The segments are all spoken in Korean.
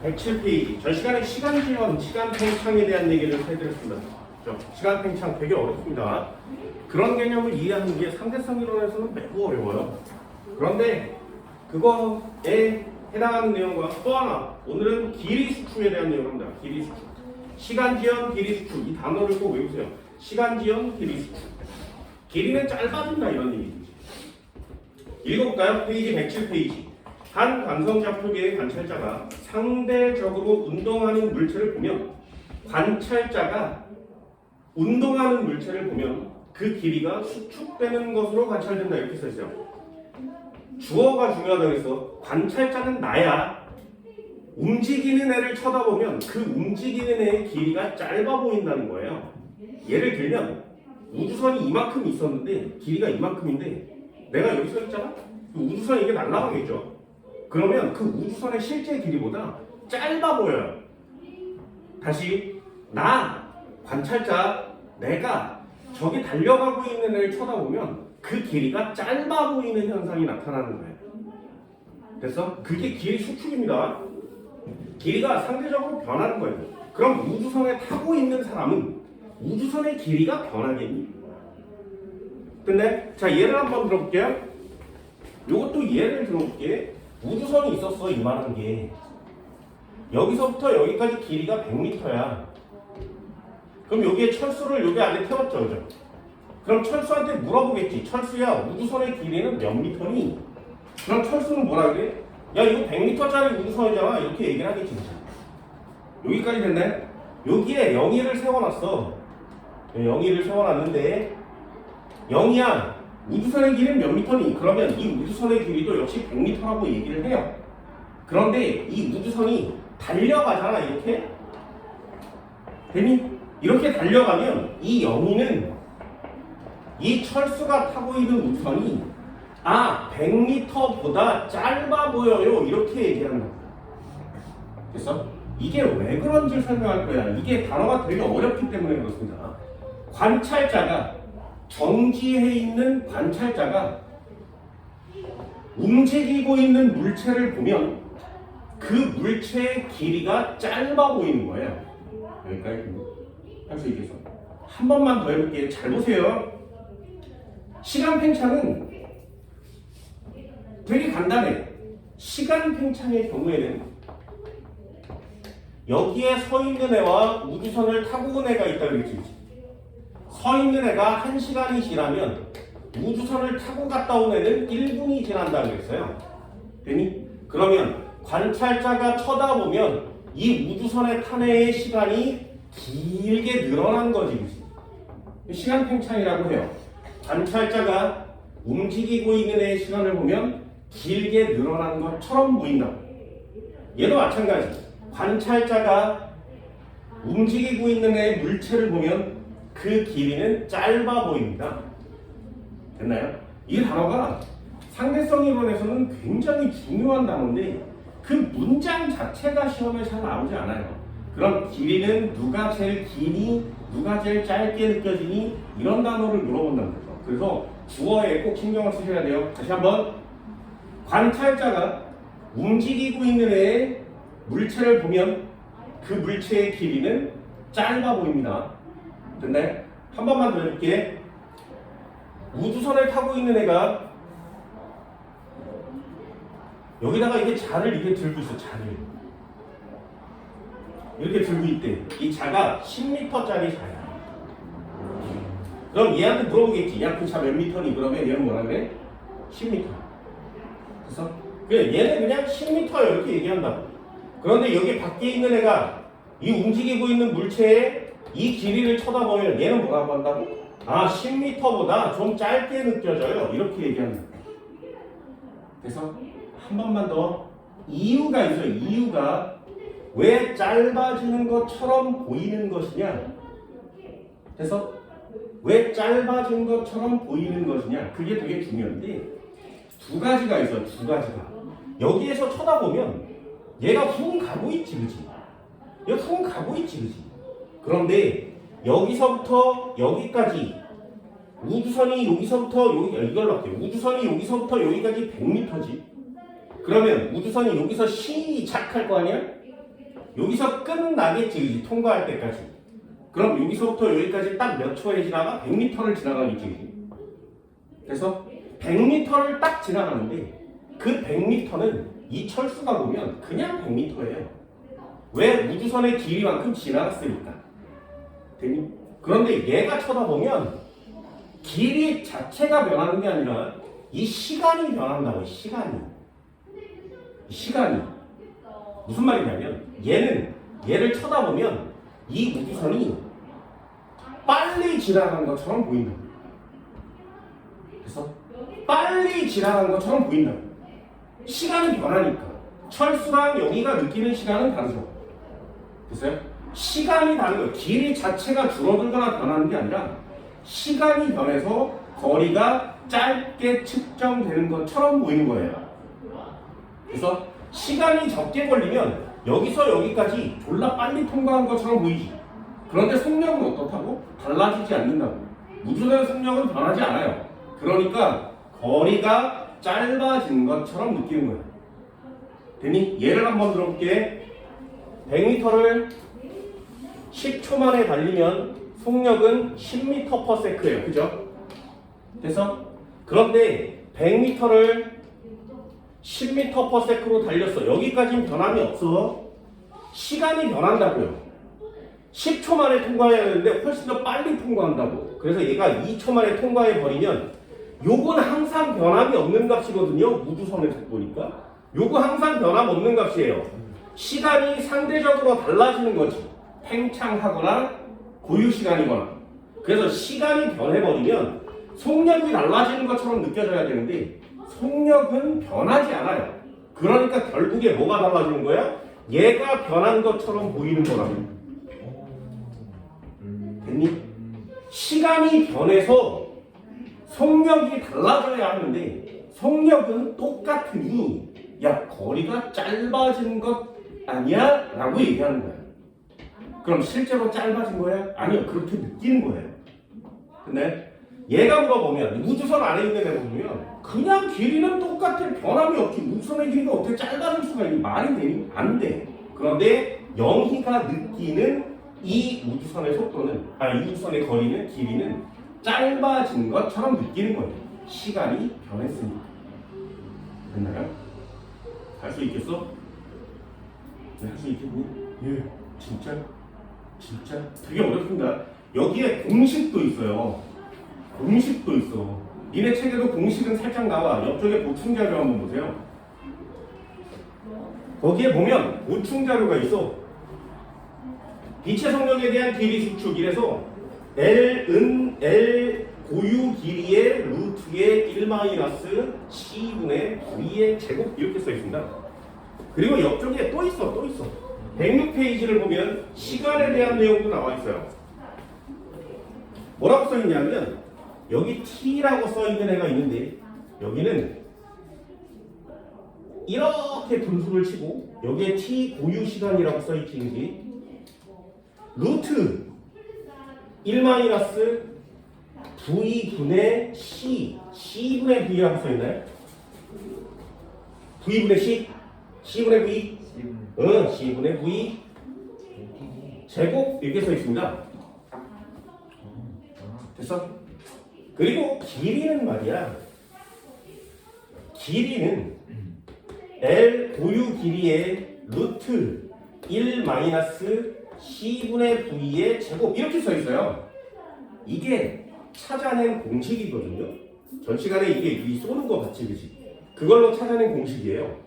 107페이지. 전 시간에 시간 지연, 시간 팽창에 대한 얘기를 해드렸습니다. 시간 팽창 되게 어렵습니다. 그런 개념을 이해하는 게 상대성 이론에서는 매우 어려워요. 그런데 그거에 해당하는 내용과 또 하나, 오늘은 길이 수축에 대한 내용을 합니다. 길이 수축. 시간 지연, 길이 수축. 이 단어를 꼭 외우세요. 시간 지연, 길이 수축. 길이는 짧아진다 이런 얘기지. 읽어볼까요? 페이지 107페이지. 한 관성자표계의 관찰자가 상대적으로 운동하는 물체를 보면 관찰자가 운동하는 물체를 보면 그 길이가 수축되는 것으로 관찰된다 이렇게 써있어요. 주어가 중요하다고 해서 관찰자는 나야. 움직이는 애를 쳐다보면 그 움직이는 애의 길이가 짧아 보인다는 거예요. 예를 들면 우주선이 이만큼 있었는데 길이가 이만큼인데 내가 여기 서 있잖아? 그 우주선이 이게 날아가겠죠. 그러면 그 우주선의 실제 길이보다 짧아 보여요. 다시 나 관찰자 내가 저기 달려가고 있는 애를 쳐다보면 그 길이가 짧아 보이는 현상이 나타나는 거예요. 그래서 그게 길이 수축입니다. 길이가 상대적으로 변하는 거예요. 그럼 우주선에 타고 있는 사람은 우주선의 길이가 변하겠니? 근데 자 예를 한번 들어볼게요. 요것도 예를 들어볼게. 우주선이 있었어 이만한 게. 여기서부터 여기까지 길이가 100m야. 그럼 여기에 철수를 여기 안에 태웠죠, 그죠? 그럼 철수한테 물어보겠지. 철수야, 우주선의 길이는 몇 미터니? 그럼 철수는 뭐라 그래? 야, 이거 100m짜리 우주선이잖아. 이렇게 얘기를 하겠지, 그죠? 여기까지 됐네? 여기에 0일을 세워놨어. 0일을 세워놨는데 0이야. 우주선의 길이는 몇 미터니? 그러면 이 우주선의 길이도 역시 100m라고 얘기를 해요. 그런데 이 우주선이 달려가잖아, 이렇게. 되니? 이렇게 달려가면 이 0이는 이 철수가 타고 있는 우주선이 100m보다 짧아 보여요. 이렇게 얘기한다. 그래서 이게 왜 그런지 설명할 거야. 이게 단어가 되게 어렵기 때문에 그렇습니다. 관찰자가 정지해 있는 관찰자가 움직이고 있는 물체를 보면 그 물체의 길이가 짧아 보이는 거예요. 여기까지 할 수 있겠어. 한 번만 더 해볼게요. 잘 보세요. 시간 팽창은 되게 간단해. 시간 팽창의 경우에는 여기에 서 있는 애와 우주선을 타고 온 애가 있다 그랬지. 서 있는 애가 1시간이 지나면 우주선을 타고 갔다 온 애는 1분이 지난다 그랬어요. 되니? 그러면 관찰자가 쳐다보면 이 우주선에 탄 애의 시간이 길게 늘어난 거지. 시간 팽창이라고 해요. 관찰자가 움직이고 있는 애의 시간을 보면 길게 늘어나는 것처럼 보인다. 얘도 마찬가지. 관찰자가 움직이고 있는 애의 물체를 보면 그 길이는 짧아 보입니다. 됐나요? 이 단어가 상대성 이론에서는 굉장히 중요한 단어인데 그 문장 자체가 시험에 잘 나오지 않아요. 그럼 길이는 누가 제일 기니, 누가 제일 짧게 느껴지니 이런 단어를 물어본다는 거죠. 그래서 주어에 꼭 신경을 쓰셔야 돼요. 다시 한번 관찰자가 움직이고 있는 애의 물체를 보면 그 물체의 길이는 짧아 보입니다. 됐나요? 한 번만 더 해볼게. 우주선을 타고 있는 애가 여기다가 이게 자를 이렇게 들고 있어. 자를 이렇게 들고 있대. 이 자가 10m짜리 자야. 그럼 얘한테 물어보겠지. 야, 그 자 몇 미터니? 그러면 얘는 뭐라 그래? 10m. 그래서 얘는 그냥 10m 이렇게 얘기한다고. 그런데 여기 밖에 있는 애가 이 움직이고 있는 물체의 이 길이를 쳐다보면 얘는 뭐라고 한다고? 10m보다 좀 짧게 느껴져요. 이렇게 얘기한다. 그래서 한 번만 더 이유가 있어요. 이유가 왜 짧아지는 것처럼 보이는 것이냐? 그래서 왜 짧아진 것처럼 보이는 것이냐? 그게 되게 중요한데 두 가지가 있어요. 두 가지가. 여기에서 쳐다보면 얘가 훅 가고 있지, 그지? 얘가 훅 가고 있지, 그지? 그런데 여기서부터 여기까지 우주선이 여기서부터 여기 이걸로 할게요. 우주선이 여기서부터 여기까지 100m지. 그러면 우주선이 여기서 시작할 거 아니야? 여기서 끝나겠지, 그지? 통과할 때까지. 그럼 여기서부터 여기까지 딱 몇 초에 지나가? 100m를 지나가겠지, 그지? 그래서 100m를 딱 지나가는데 그 100m는 이 철수가 보면 그냥 100m예요. 왜? 우주선의 길이만큼 지나갔으니까. 그런데 얘가 쳐다보면 길이 자체가 변하는 게 아니라 이 시간이 변한다고. 시간이 무슨 말이냐면 얘를 쳐다보면 이 우주선이 빨리 지나간 것처럼 보인다. 그래서 빨리 지나간 것처럼 보인다. 시간이 변하니까 철수랑 여기가 느끼는 시간은 다르죠. 됐어요? 시간이 다른 거예요. 길이 자체가 줄어들거나 변하는 게 아니라 시간이 변해서 거리가 짧게 측정되는 것처럼 보이는 거예요. 그래서 시간이 적게 걸리면 여기서 여기까지 졸라 빨리 통과한 것처럼 보이지. 그런데 속력은 어떻다고? 달라지지 않는다고. 우주선의 속력은 변하지 않아요. 그러니까 거리가 짧아진 것처럼 느끼는 거예요. 됐니? 예를 한번 들어볼게. 100m를 10초 만에 달리면 속력은 10m/s예요. 그죠? 그래서 그런데 100m를 10m/s로 달렸어. 여기까지는 변함이 없어. 시간이 변한다고요. 10초 만에 통과해야 되는데 훨씬 더 빨리 통과한다고. 그래서 얘가 2초 만에 통과해버리면 요건 항상 변함이 없는 값이거든요. 우주선의 속도니까. 요거 항상 변함 없는 값이에요. 시간이 상대적으로 달라지는 거지. 팽창하거나 고유시간이거나. 그래서 시간이 변해버리면 속력이 달라지는 것처럼 느껴져야 되는데 속력은 변하지 않아요. 그러니까 결국에 뭐가 달라지는 거야? 얘가 변한 것처럼 보이는 거라고. 됐니? 시간이 변해서 속력이 달라져야 하는데 속력은 똑같으니 야 거리가 짧아진 것 아니야? 라고 얘기하는 거야. 그럼 실제로 짧아진 거야? 아니요. 그렇게 느끼는 거예요. 근데 얘가 물어보면 우주선 안에 있는 애 보면 그냥 길이는 똑같아. 변함이 없지. 우주선의 길이가 어떻게 짧아질 수가 있니? 말이 되니? 안 돼. 그런데 영희가 느끼는 이 우주선의 속도는 이 우주선의 거리는 길이는 짧아진 것처럼 느끼는 거예요. 시간이 변했으니까. 됐나요? 할 수 있겠어? 네, 할 수 있겠니? 예, 진짜 되게 어렵습니다. 여기에 공식도 있어요. 공식도 있어. 니네 책에도 공식은 살짝 나와. 옆쪽에 보충 자료 한번 보세요. 거기에 보면 보충 자료가 있어. 빛의 속력에 대한 길이 수축. 이래서 L은 L 고유 길이의 루트의 1-C분의 V의 제곱 이렇게 써 있습니다. 그리고 옆쪽에 또 있어. 106페이지를 보면 시간에 대한 내용도 나와 있어요. 뭐라고 써 있냐면 여기 T라고 써 있는 애가 있는데 여기는 이렇게 분수를 치고 여기에 T 고유 시간이라고 써 있지. 루트 1-V분의 C, C분의 V라고 써있나요? V분의 C? C분의 V? C분의 V 제곱 이렇게 써있습니다. 됐어? 그리고 길이는 말이야. 길이는 L 고유 길이의 루트 1-C분의 V의 제곱 이렇게 써있어요. 이게 찾아낸 공식이거든요. 전 시간에 이게 쏘는 거 같지, 그치? 그걸로 찾아낸 공식이에요.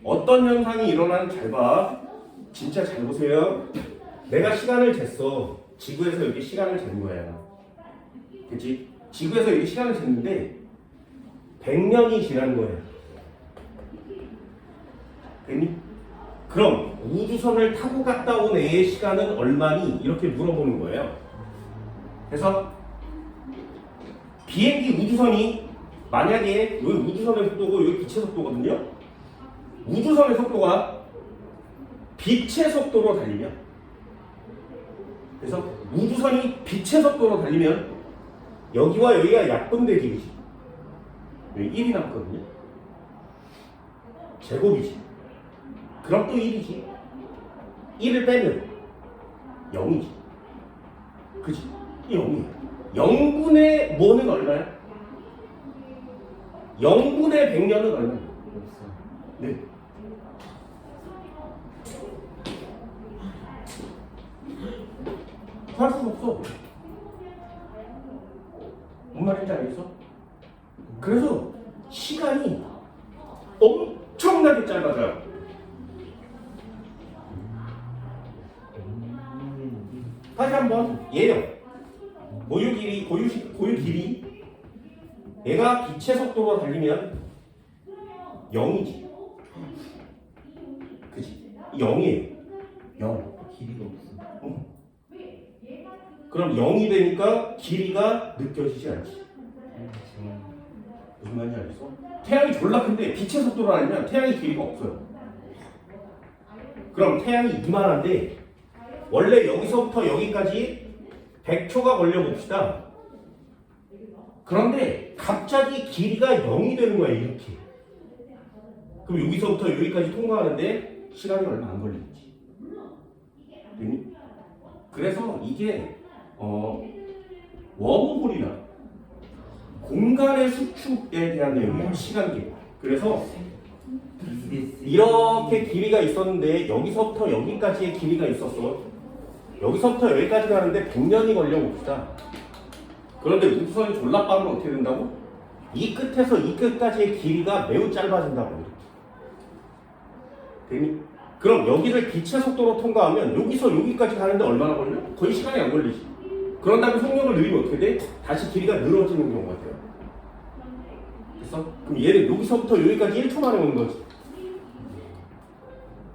어떤 현상이 일어나는지 잘 봐. 진짜 잘 보세요. 내가 시간을 쟀어. 지구에서 여기 시간을 잰 거야. 그치? 지구에서 여기 시간을 쟀는데 100년이 지난 거야. 됐니? 그럼 우주선을 타고 갔다 온 애의 시간은 얼마니? 이렇게 물어보는 거예요. 그래서 비행기 우주선이 만약에 여기 우주선의 속도고 여기 빛의 속도거든요. 우주선의 속도가 빛의 속도로 달리면 그래서 우주선이 빛의 속도로 달리면 여기와 여기가 약분되지. 그치? 여기 1이 남거든요. 제곱이지. 그럼 또 1이지. 1을 빼면 0이지. 그치? 이 0이야. 0분의 뭐는 얼마야? 0분의 100년은 얼마야? 네. 할 수가 없어. 뭔 말인지 알겠어? 그래서 시간이 엄청나게 짧아져요. 다시 한번 예요. 고유 길이 얘가 빛의 속도로 달리면 0이지. 그치? 0이에요. 0. 길이가 없어. 그럼 0이 되니까 길이가 느껴지지 않지. 무슨 말인지 알겠어? 태양이 졸라 큰데 빛의 속도로 달리면 태양의 길이가 없어요. 그럼 태양이 이만한데 원래 여기서부터 여기까지 100초가 걸려 봅시다. 그런데 갑자기 길이가 0이 되는 거야, 이렇게. 그럼 여기서부터 여기까지 통과하는데 시간이 얼마 안 걸리겠지. 그래서 이게 웜홀이나 공간의 수축에 대한 내용이에요. 시간계. 그래서 이렇게 길이가 있었는데 여기서부터 여기까지의 길이가 있었어. 여기서부터 여기까지 가는데 100년이 걸려 봅시다. 그런데 우주선이 졸라 빠르면 어떻게 된다고? 이 끝에서 이 끝까지의 길이가 매우 짧아진다고. 되니? 그럼 여기를 빛의 속도로 통과하면 여기서 여기까지 가는데 얼마나 걸려? 거의 시간이 안 걸리지. 그런 다음에 속력을 늘리면 어떻게 돼? 다시 길이가 늘어지는 경우가 돼요. 됐어? 그럼 얘는 여기서부터 여기까지 1초 만에 오는 거지.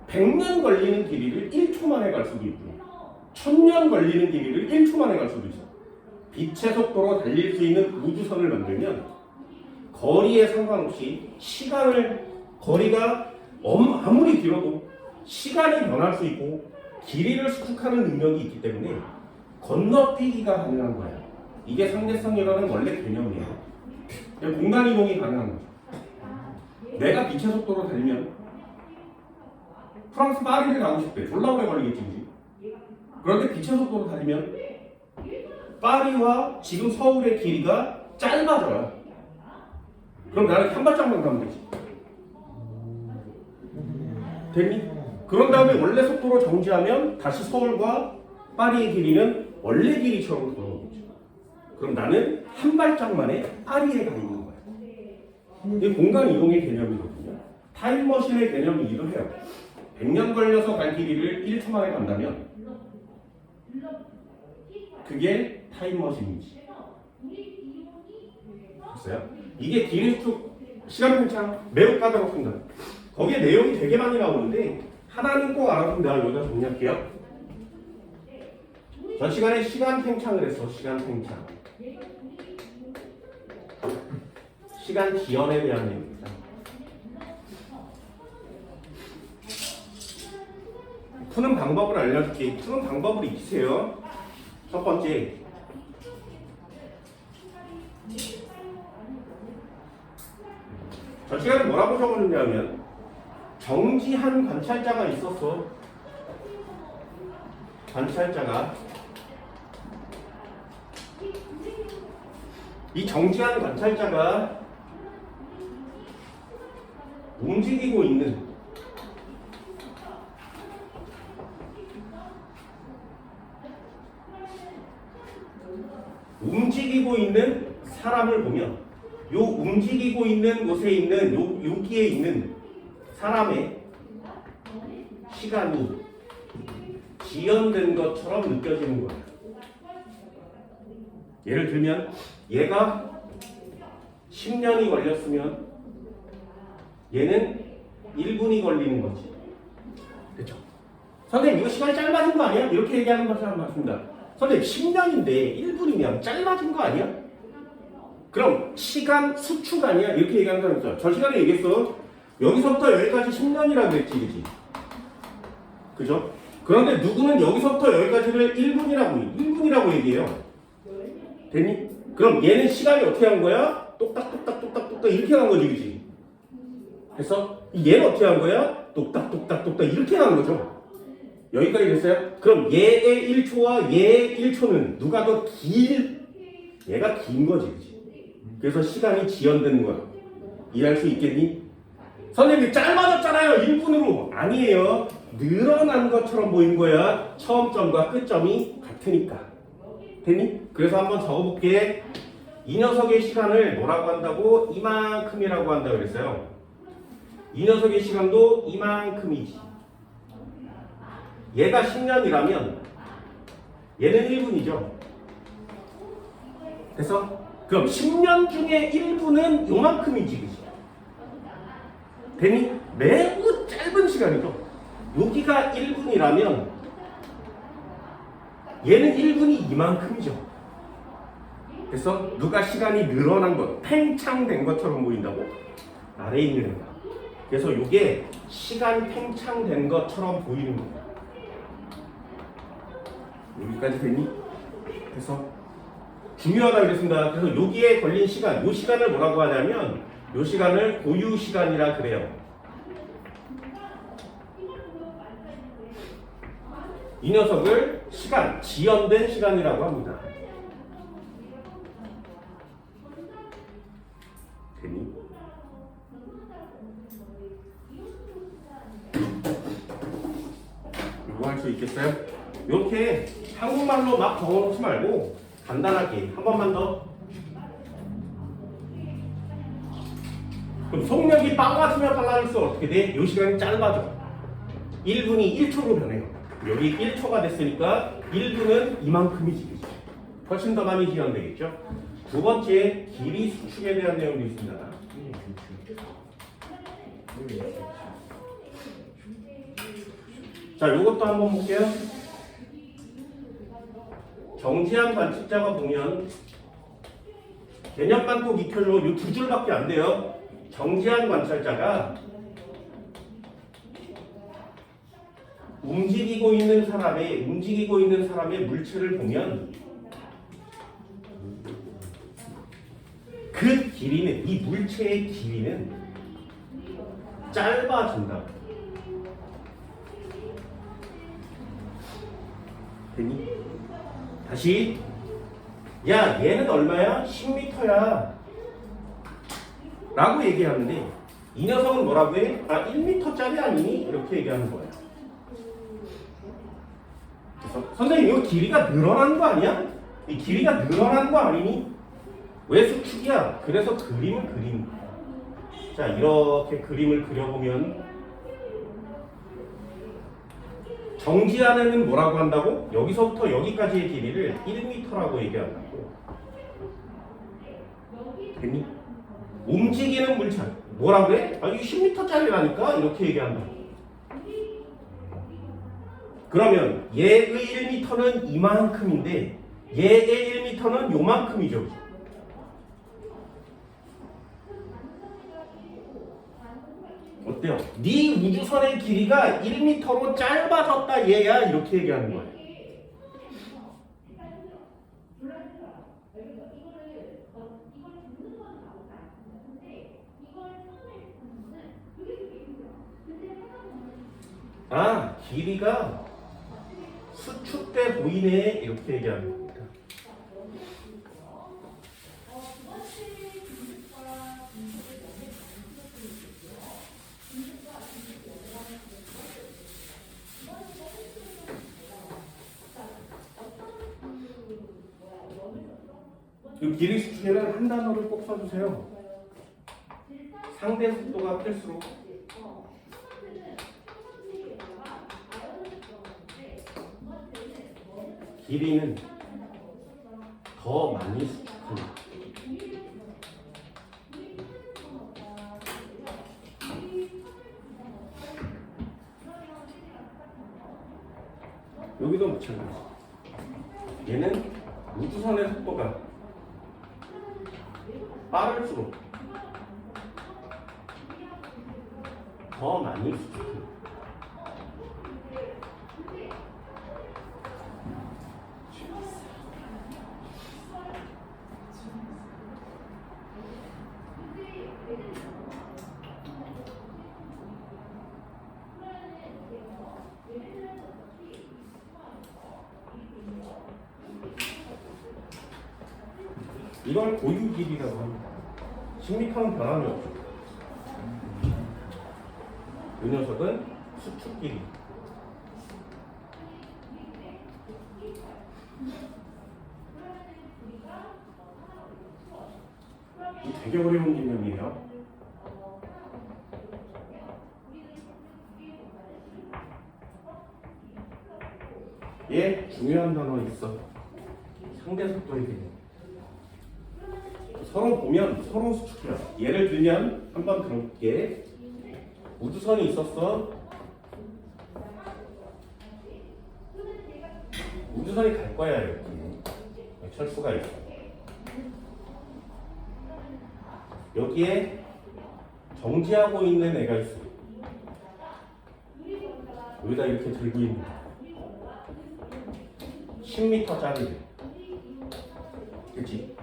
100년 걸리는 길이를 1초 만에 갈 수도 있고 1000년 걸리는 길이를 1초 만에 갈 수도 있어. 빛의 속도로 달릴 수 있는 우주선을 만들면 거리에 상관없이 거리가 아무리 길어도 시간이 변할 수 있고 길이를 수축하는 능력이 있기 때문에 건너뛰기가 가능한 거야. 이게 상대성이라는 원래 개념이에요. 공간 이동이 가능한 거죠. 내가 빛의 속도로 달리면 프랑스 파리를 가고 싶대. 졸라 오래 걸리겠지, 그지? 그런데 빛의 속도로 달리면 파리와 지금 서울의 길이가 짧아져요. 그럼 나는 한 발짝만 가면 되지. 됐니? 그런 다음에 원래 속도로 정지하면 다시 서울과 파리의 길이는 원래 길이처럼 돌아오겠죠. 그럼 나는 한 발짝 만에 파리에 가 있는 거야. 이게 공간 이동의 개념이거든요. 타임머신의 개념이 이러해요. 100년 걸려서 갈 길이를 1초 만에 간다면 그게 타임머신이지. 됐어요? 이게 길이 쭉 시간 팽창 매우 까다롭습니다. 거기에 내용이 되게 많이 나오는데 하나는 꼭 알아두면 내가 여기다 정리할게요. 전 시간에 시간 팽창을 했어. 시간 팽창. 시간 지연에 대한 내용입니다. 푸는 방법을 알려줄게. 푸는 방법을 익히세요. 첫 번째, 저 시간에 뭐라고 적었느냐면 정지한 관찰자가 있었어. 관찰자가 이 정지한 관찰자가 움직이고 있는 사람을 보면 요 움직이고 있는 곳에 있는 여기에 있는 사람의 시간이 지연된 것처럼 느껴지는 거예요. 예를 들면 얘가 10년이 걸렸으면 얘는 1분이 걸리는 거지. 그렇죠? 선생님 이거 시간이 짧아진 거 아니야? 이렇게 얘기하는 것은 맞습니다. 선생님 10년인데 1분이면 짧아진 거 아니야? 그럼 시간 수축 아니야? 이렇게 얘기하는 사람 있죠. 저 시간에 얘기했어. 여기서부터 여기까지 10년이라고 했지, 그지? 그죠? 그런데 누구는 여기서부터 여기까지를 1분이라고 얘기해요. 됐니? 그럼 얘는 시간이 어떻게 한 거야? 똑딱똑딱똑딱똑딱 이렇게 간 거지, 그지? 그래서 얘는 어떻게 한 거야? 똑딱똑딱똑딱 이렇게 간 거죠. 여기까지 됐어요? 그럼 얘의 1초와 얘의 1초는 누가 더 얘가 긴 거지, 그치? 그래서 시간이 지연되는 거야. 이해할 수 있겠니? 선생님 짧아졌잖아요, 1분으로. 아니에요. 늘어난 것처럼 보이는 거야. 처음 점과 끝점이 같으니까. 됐니? 그래서 한번 적어볼게. 이 녀석의 시간을 뭐라고 한다고? 이만큼이라고 한다고 그랬어요. 이 녀석의 시간도 이만큼이지. 얘가 10년이라면 얘는 1분이죠. 됐어? 그럼 10년 중에 1분은 요만큼이지, 그치? 되니? 매우 짧은 시간이죠. 여기가 1분이라면 얘는 1분이 이만큼이죠. 그래서 누가 시간이 늘어난 것, 팽창된 것처럼 보인다고? 아래에 있는 애가. 그래서 이게 시간 팽창된 것처럼 보이는 거야. 여기까지 됐니? 그래서 중요하다 그랬습니다. 그래서 여기에 걸린 시간, 이 시간을 뭐라고 하냐면 이 시간을 고유 시간이라 그래요. 이 녀석을 시간, 지연된 시간이라고 합니다. 되니? 이거 할 수 있겠어요? 이렇게 한국말로 막 적어놓지 말고 간단하게 한 번만 더. 그럼 속력이 빨라지면 빨라질수록 어떻게 돼? 이 시간이 짧아져. 1분이 1초로 변해요. 여기 1초가 됐으니까 1분은 이만큼이지. 훨씬 더 많이 지연되겠죠? 두 번째, 길이 수축에 대한 내용도 있습니다. 자, 이것도 한번 볼게요. 정지한 관측자가 보면 개념만 꼭 익혀줘. 이 두 줄밖에 안 돼요. 정지한 관찰자가 움직이고 있는 사람의 물체를 보면 그 길이는, 이 물체의 길이는 짧아진다. 되니? 다시. 야, 얘는 얼마야? 10m야. 라고 얘기하는데 이 녀석은 뭐라고 해? 아, 1m짜리 아니니? 이렇게 얘기하는 거예요. 그래서 선생님 이거 길이가 늘어난 거 아니야? 이 길이가 늘어난 거 아니니? 왜 수축이야? 그래서 그림을 그리는 거야. 자, 이렇게 그림을 그려보면 정지하는 뭐라고 한다고? 여기서부터 여기까지의 길이를 1m라고 얘기한다고. 됐니? 움직이는 물체 뭐라고 해? 아, 이게 10m짜리라니까? 이렇게 얘기한다고. 그러면 얘의 1m는 이만큼인데 얘의 1m는 요만큼이죠. 어때요? 네 우주선의 길이가 1m로 짧아졌다 얘야, 이렇게 얘기하는 거예요. 아, 길이가 수축돼 보이네, 이렇게 얘기하는 겁니다. 이 길이 수축에는 한 단어를 꼭 써주세요. 상대 속도가 클수록 길이는 더 많이 수축합니다. 여기도 마찬가지. 얘는 우주선의 속도가 빠를수록 더 많이 수축합니다. 이걸 고유 길이라고 합니다. 10m는 변함이 없죠. 이 녀석은 수축 길이. 되게 어려운 개념이에요. 얘 중요한 단어 있어. 상대 속도의 개념. 서로 보면 서로 수축해요. 예를 들면 한번 들어볼게. 우주선이 있었어. 우주선이 갈 거야 이렇게. 철수가 있어. 여기에 정지하고 있는 애가 있어. 여기다 이렇게 들고 있는 거. 10m짜리. 그치?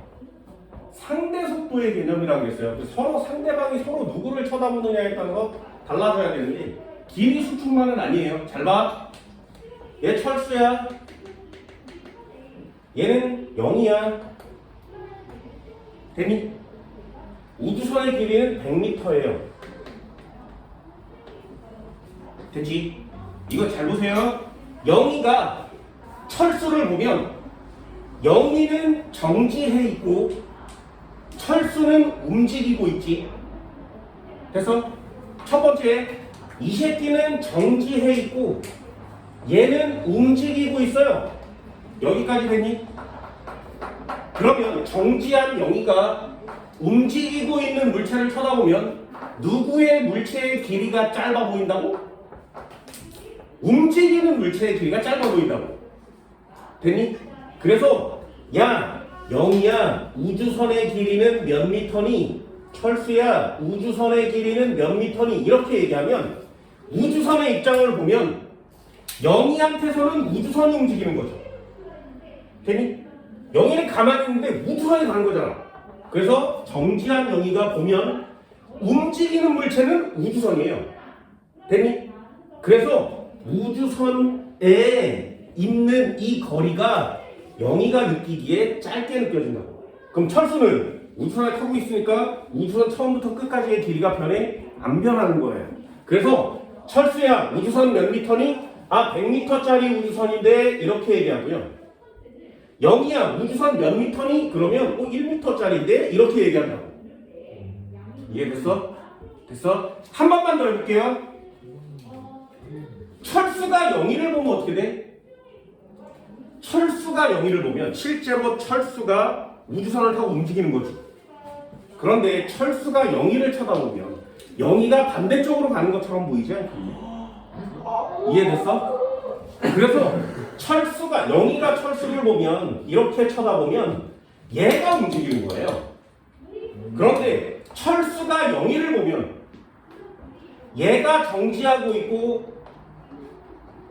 상대 속도의 개념이라고 했어요. 서로 상대방이 서로 누구를 쳐다보느냐에 따라서 달라져야 되는데 길이 수축만은 아니에요. 잘 봐. 얘 철수야. 얘는 0이야. 되니? 우주선의 길이는 100m예요. 됐지? 이거 잘 보세요. 영희가 철수를 보면 영희는 정지해 있고 철수는 움직이고 있지. 그래서 첫 번째, 이 새끼는 정지해 있고 얘는 움직이고 있어요. 여기까지 됐니? 그러면 정지한 영희가 움직이고 있는 물체를 쳐다보면 누구의 물체의 길이가 짧아 보인다고? 움직이는 물체의 길이가 짧아 보인다고. 됐니? 그래서 야 영희야 우주선의 길이는 몇 미터니? 철수야 우주선의 길이는 몇 미터니? 이렇게 얘기하면 우주선의 입장을 보면 영희한테서는 우주선이 움직이는 거죠. 됐니? 영희는 가만히 있는데 우주선이 가는 거잖아. 그래서 정지한 영희가 보면 움직이는 물체는 우주선이에요. 됐니? 그래서 우주선에 있는 이 거리가 영희가 느끼기에 짧게 느껴진다고. 그럼 철수는 우주선을 타고 있으니까 우주선 처음부터 끝까지의 길이가 변해? 안 변하는 거예요. 그래서 철수야 우주선 몇 미터니? 아 100m짜리 우주선인데 이렇게 얘기하고요. 영희야 우주선 몇 미터니? 그러면 1m짜리인데 이렇게 얘기한다고. 이해됐어? 됐어? 한 번만 더 해볼게요. 철수가 영희를 보면 어떻게 돼? 철수가 영희를 보면 실제로 철수가 우주선을 타고 움직이는 거지. 그런데 철수가 영희를 쳐다보면 영희가 반대쪽으로 가는 것처럼 보이지 않겠니? 이해됐어? 그래서 철수가 영희가 철수를 보면 이렇게 쳐다보면 얘가 움직이는 거예요. 그런데 철수가 영희를 보면 얘가 정지하고 있고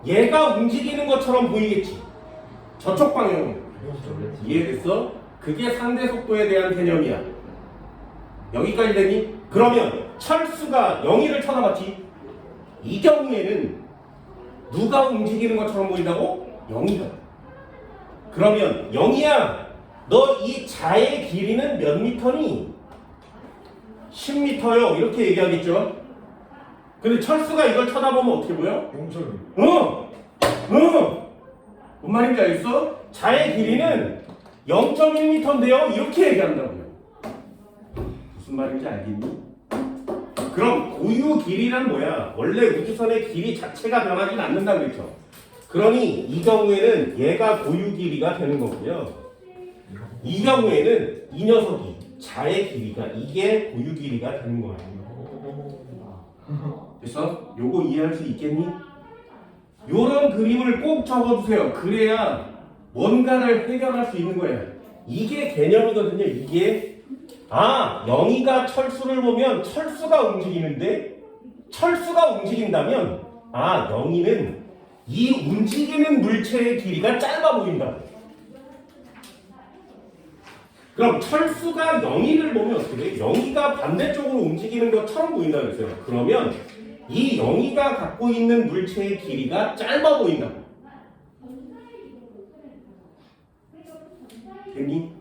얘가 움직이는 것처럼 보이겠지. 저쪽 방향으로. 이해됐어? 그게 상대 속도에 대한 개념이야. 여기까지 되니? 그러면 철수가 영희를 쳐다봤지. 이 경우에는 누가 움직이는 것처럼 보인다고? 영희가. 그러면 영희야 너 이 자의 길이는 몇 미터니? 10m요. 이렇게 얘기하겠죠. 근데 철수가 이걸 쳐다보면 어떻게 보여? 0.1. 뭔 말인지 알겠어? 자의 길이는 0.1m인데요. 이렇게 얘기한다고요. 무슨 말인지 알겠니? 그럼 고유 길이란 뭐야? 원래 우주선의 길이 자체가 변하진 않는다고 그랬죠. 그러니 이 경우에는 얘가 고유 길이가 되는 거고요. 이 경우에는 이 녀석이 자의 길이가 이게 고유 길이가 되는 거예요. 됐어? 요거 이해할 수 있겠니? 요런 그림을 꼭 적어두세요. 그래야 뭔가를 해결할 수 있는 거예요. 이게 개념이거든요. 이게 영희가 철수를 보면 철수가 움직이는데 철수가 움직인다면 영희는 이 움직이는 물체의 길이가 짧아 보인다. 그럼 철수가 영희를 보면 어떻게 돼? 영희가 반대쪽으로 움직이는 것처럼 보인다 그랬어요. 그러면 이 영희가 갖고 있는 물체의 길이가 짧아 보인다. 됐니?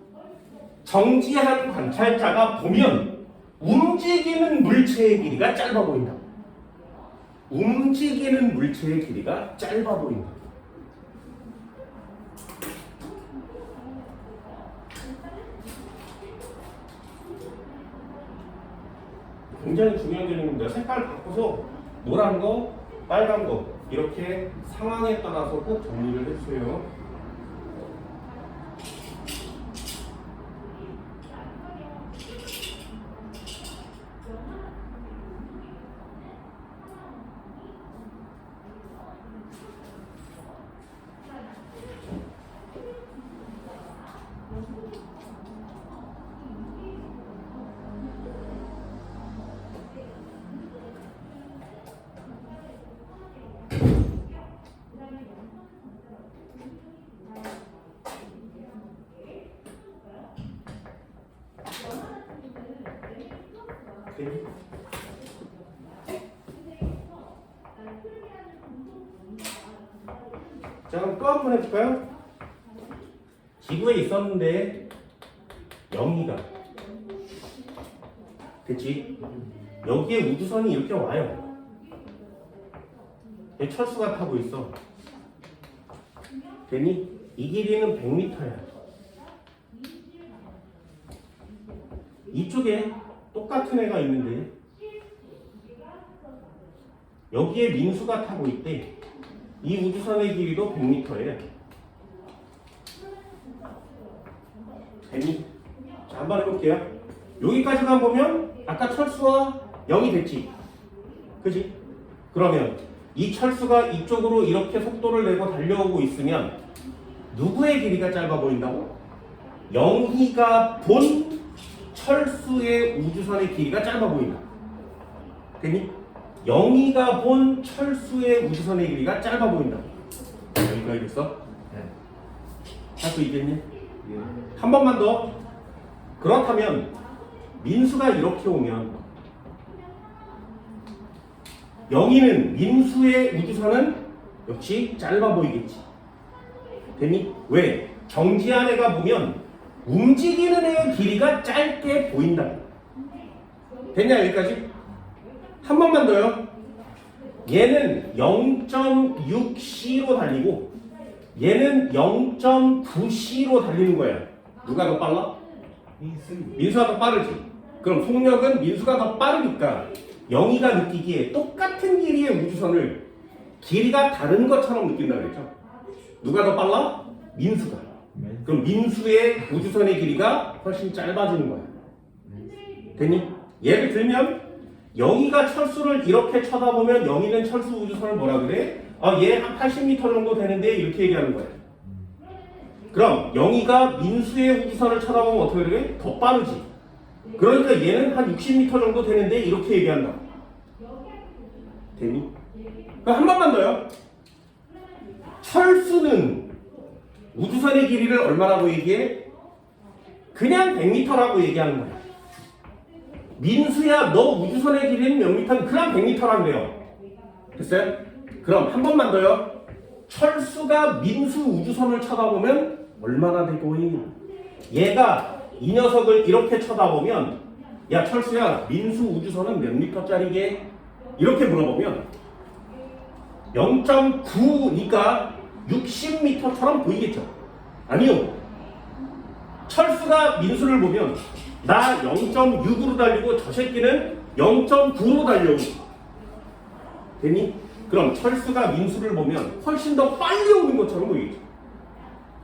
정지한 관찰자가 보면 움직이는 물체의 길이가 짧아 보인다. 움직이는 물체의 길이가 짧아 보인다. 굉장히 중요한 개념입니다. 색깔 바꿔서 노란 거, 빨간 거 이렇게 상황에 따라서 꼭 정리를 해주세요. 자, 그럼 또 한 번 해볼까요? 지구에 있었는데 영희가 됐지? 여기에 우주선이 이렇게 와요. 철수가 타고 있어. 됐니? 이 길이는 100m야. 이쪽에 똑같은 애가 있는데 여기에 민수가 타고 있대. 이 우주선의 길이도 100m예요. 됐니? 자, 한번 해볼게요. 여기까지만 보면 아까 철수와 0이 됐지? 그지? 그러면 이 철수가 이쪽으로 이렇게 속도를 내고 달려오고 있으면 누구의 길이가 짧아 보인다고? 영희가 본 철수의 우주선의 길이가 짧아 보인다. 됐니? 영희가 본 철수의 우주선의 길이가 짧아 보인다. 여기까지 됐어? 네. 할 수 있겠니? 네. 한 번만 더. 그렇다면 민수가 이렇게 오면 영희는 민수의 우주선은 역시 짧아 보이겠지. 됐니? 왜? 정지한 애가 보면 움직이는 애의 길이가 짧게 보인다. 됐냐 여기까지? 한 번만 더요. 얘는 0.6c로 달리고 얘는 0.9c로 달리는 거야. 누가 더 빨라? 민수가 더 빠르지. 그럼 속력은 민수가 더 빠르니까 영희가 느끼기에 똑같은 길이의 우주선을 길이가 다른 것처럼 느낀다 그랬죠. 누가 더 빨라? 민수가. 그럼 민수의 우주선의 길이가 훨씬 짧아지는 거야. 됐니? 예를 들면 영희가 철수를 이렇게 쳐다보면 영희는 철수 우주선을 뭐라 그래? 얘 한 80m 정도 되는데 이렇게 얘기하는 거야. 그럼 영희가 민수의 우주선을 쳐다보면 어떻게 그래? 더 빠르지. 그러니까 얘는 한 60m 정도 되는데 이렇게 얘기한다. 됐니? 그럼 한 번만 더요. 철수는 우주선의 길이를 얼마라고 얘기해? 그냥 100m라고 얘기하는 거야. 민수야, 너 우주선의 길이는 몇 미터는 그냥 100m라 그래요. 됐어요? 그럼 한 번만 더요. 철수가 민수 우주선을 쳐다보면 얼마나 되고 있냐? 얘가 이 녀석을 이렇게 쳐다보면 야 철수야, 민수 우주선은 몇 미터짜리게? 이렇게 물어보면 0.9니까 60m처럼 보이겠죠? 아니요. 철수가 민수를 보면 나 0.6으로 달리고 저 새끼는 0.9로 달려오고. 됐니? 그럼 철수가 민수를 보면 훨씬 더 빨리 오는 것처럼 보이겠죠?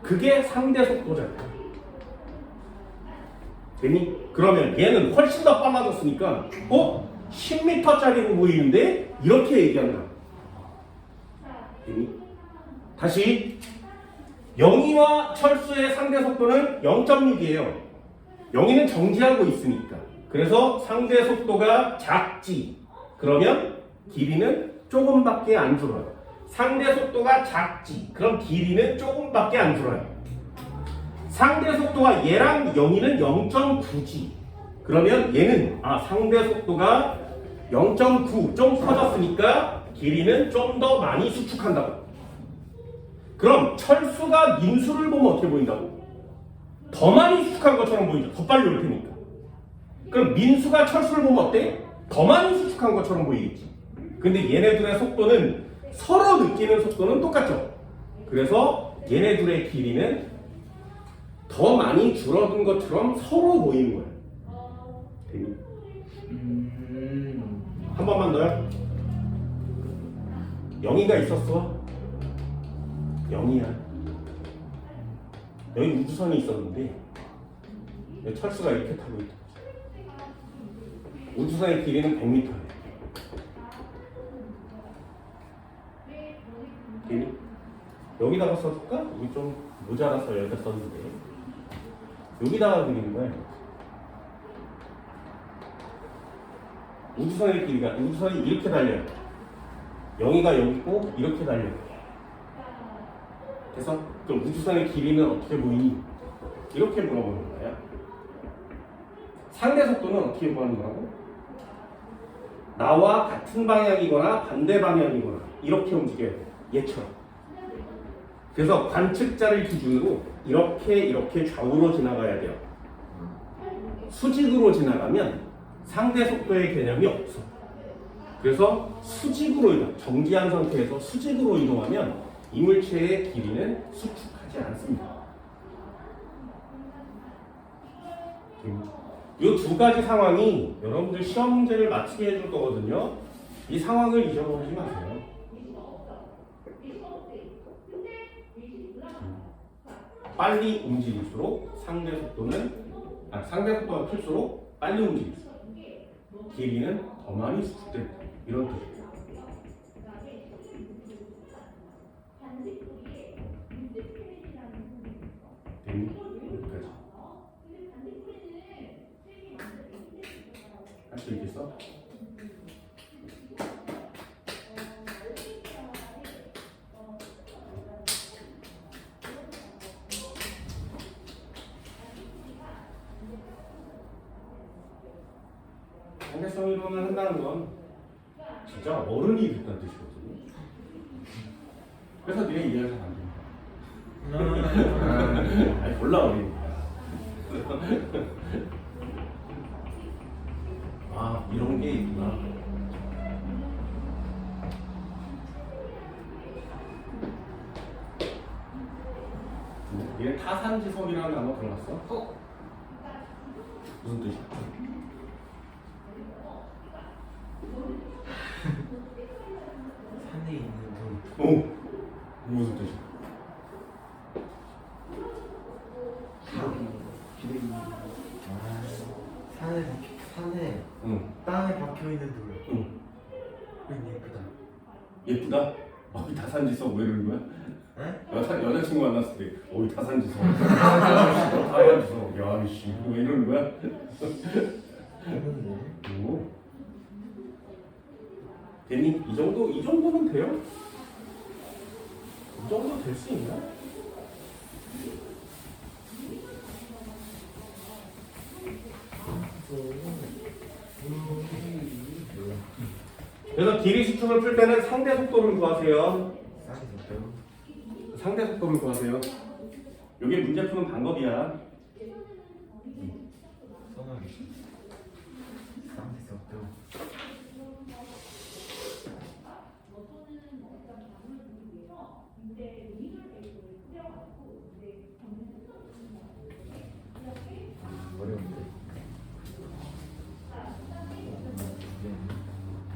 그게 상대 속도잖아요. 됐니? 그러면 얘는 훨씬 더 빨라졌으니까 10m짜리로 보이는데 이렇게 얘기한다. 됐니? 다시 영희와 철수의 상대 속도는 0.6이에요. 영희는 정지하고 있으니까. 그래서 상대 속도가 작지. 그러면 길이는 조금밖에 안 줄어요. 상대 속도가 작지. 그럼 길이는 조금밖에 안 줄어요. 상대 속도가 얘랑 영희는 0.9지. 그러면 얘는 상대 속도가 0.9 좀 커졌으니까 길이는 좀 더 많이 수축한다고. 그럼 철수가 민수를 보면 어떻게 보인다고? 더 많이 수축한 것처럼 보이죠. 더 빨리 올 테니까. 그럼 민수가 철수를 보면 어때? 더 많이 수축한 것처럼 보이겠지. 근데 얘네들의 속도는 서로 느끼는 속도는 똑같죠. 그래서 얘네들의 길이는 더 많이 줄어든 것처럼 서로 보이는 거예요. 되니? 한 번만 더요. 영희가 있었어. 영희야. 여기 우주선이 있었는데 철수가 이렇게 타고 있다. 우주선의 길이는 100m예요. 여기다가 써줄까? 여기 좀 모자라서 여기다 썼는데 여기다가 그리는 거야. 우주선의 길이가 우주선이 이렇게 달려요. 영희가 여기 있고 이렇게 달려요. 그래서 그럼 우주선의 길이는 어떻게 보이니? 이렇게 물어보는 거예요. 상대 속도는 어떻게 구하는 거라고? 나와 같은 방향이거나 반대 방향이거나 이렇게 움직여야 돼요. 얘처럼. 그래서 관측자를 기준으로 이렇게 좌우로 지나가야 돼요. 수직으로 지나가면 상대 속도의 개념이 없어. 그래서 수직으로 이동, 정지한 상태에서 수직으로 이동하면 이물체의 길이는 수축하지 않습니다. 이 두 가지 상황이 여러분들 시험 문제를 맞추게 해줄 거거든요. 이 상황을 잊어버리지 마세요. 빨리 움직일수록 상대 속도가 클수록 빨리 움직일수록 길이는 더 많이 수축된다. 이런 뜻이에요. 여기까지. 할 수 있겠어? 상대성 이론을 한다는 건 진짜 어른이 됐다는 뜻이거든요. 그래서 네가 이해가 잘 안 됩니다. 아니 몰라 어리니까. 아 이런 게 있구나. 얘 타산지석이라는 단어 들어봤어? 무슨 뜻이야? 산에 있는 돌. 오! 무슨 뜻이야? 산에 응. 땅에 박혀 있는 돌. 응. 예쁘다. 예쁘다? 어이 다산지석 왜 이러는 거야? 에? 여자친구 만났을 때 어이 다산지석 다산지석 야 이씨 왜 이러는 거야? 오. 됐니? 이 정도면 돼요? 이 정도 될 수 있나? 그래서 길이 수축을 풀 때는 상대 속도를 구하세요. 상대 속도를 구하세요. 이게 문제 푸는 방법이야.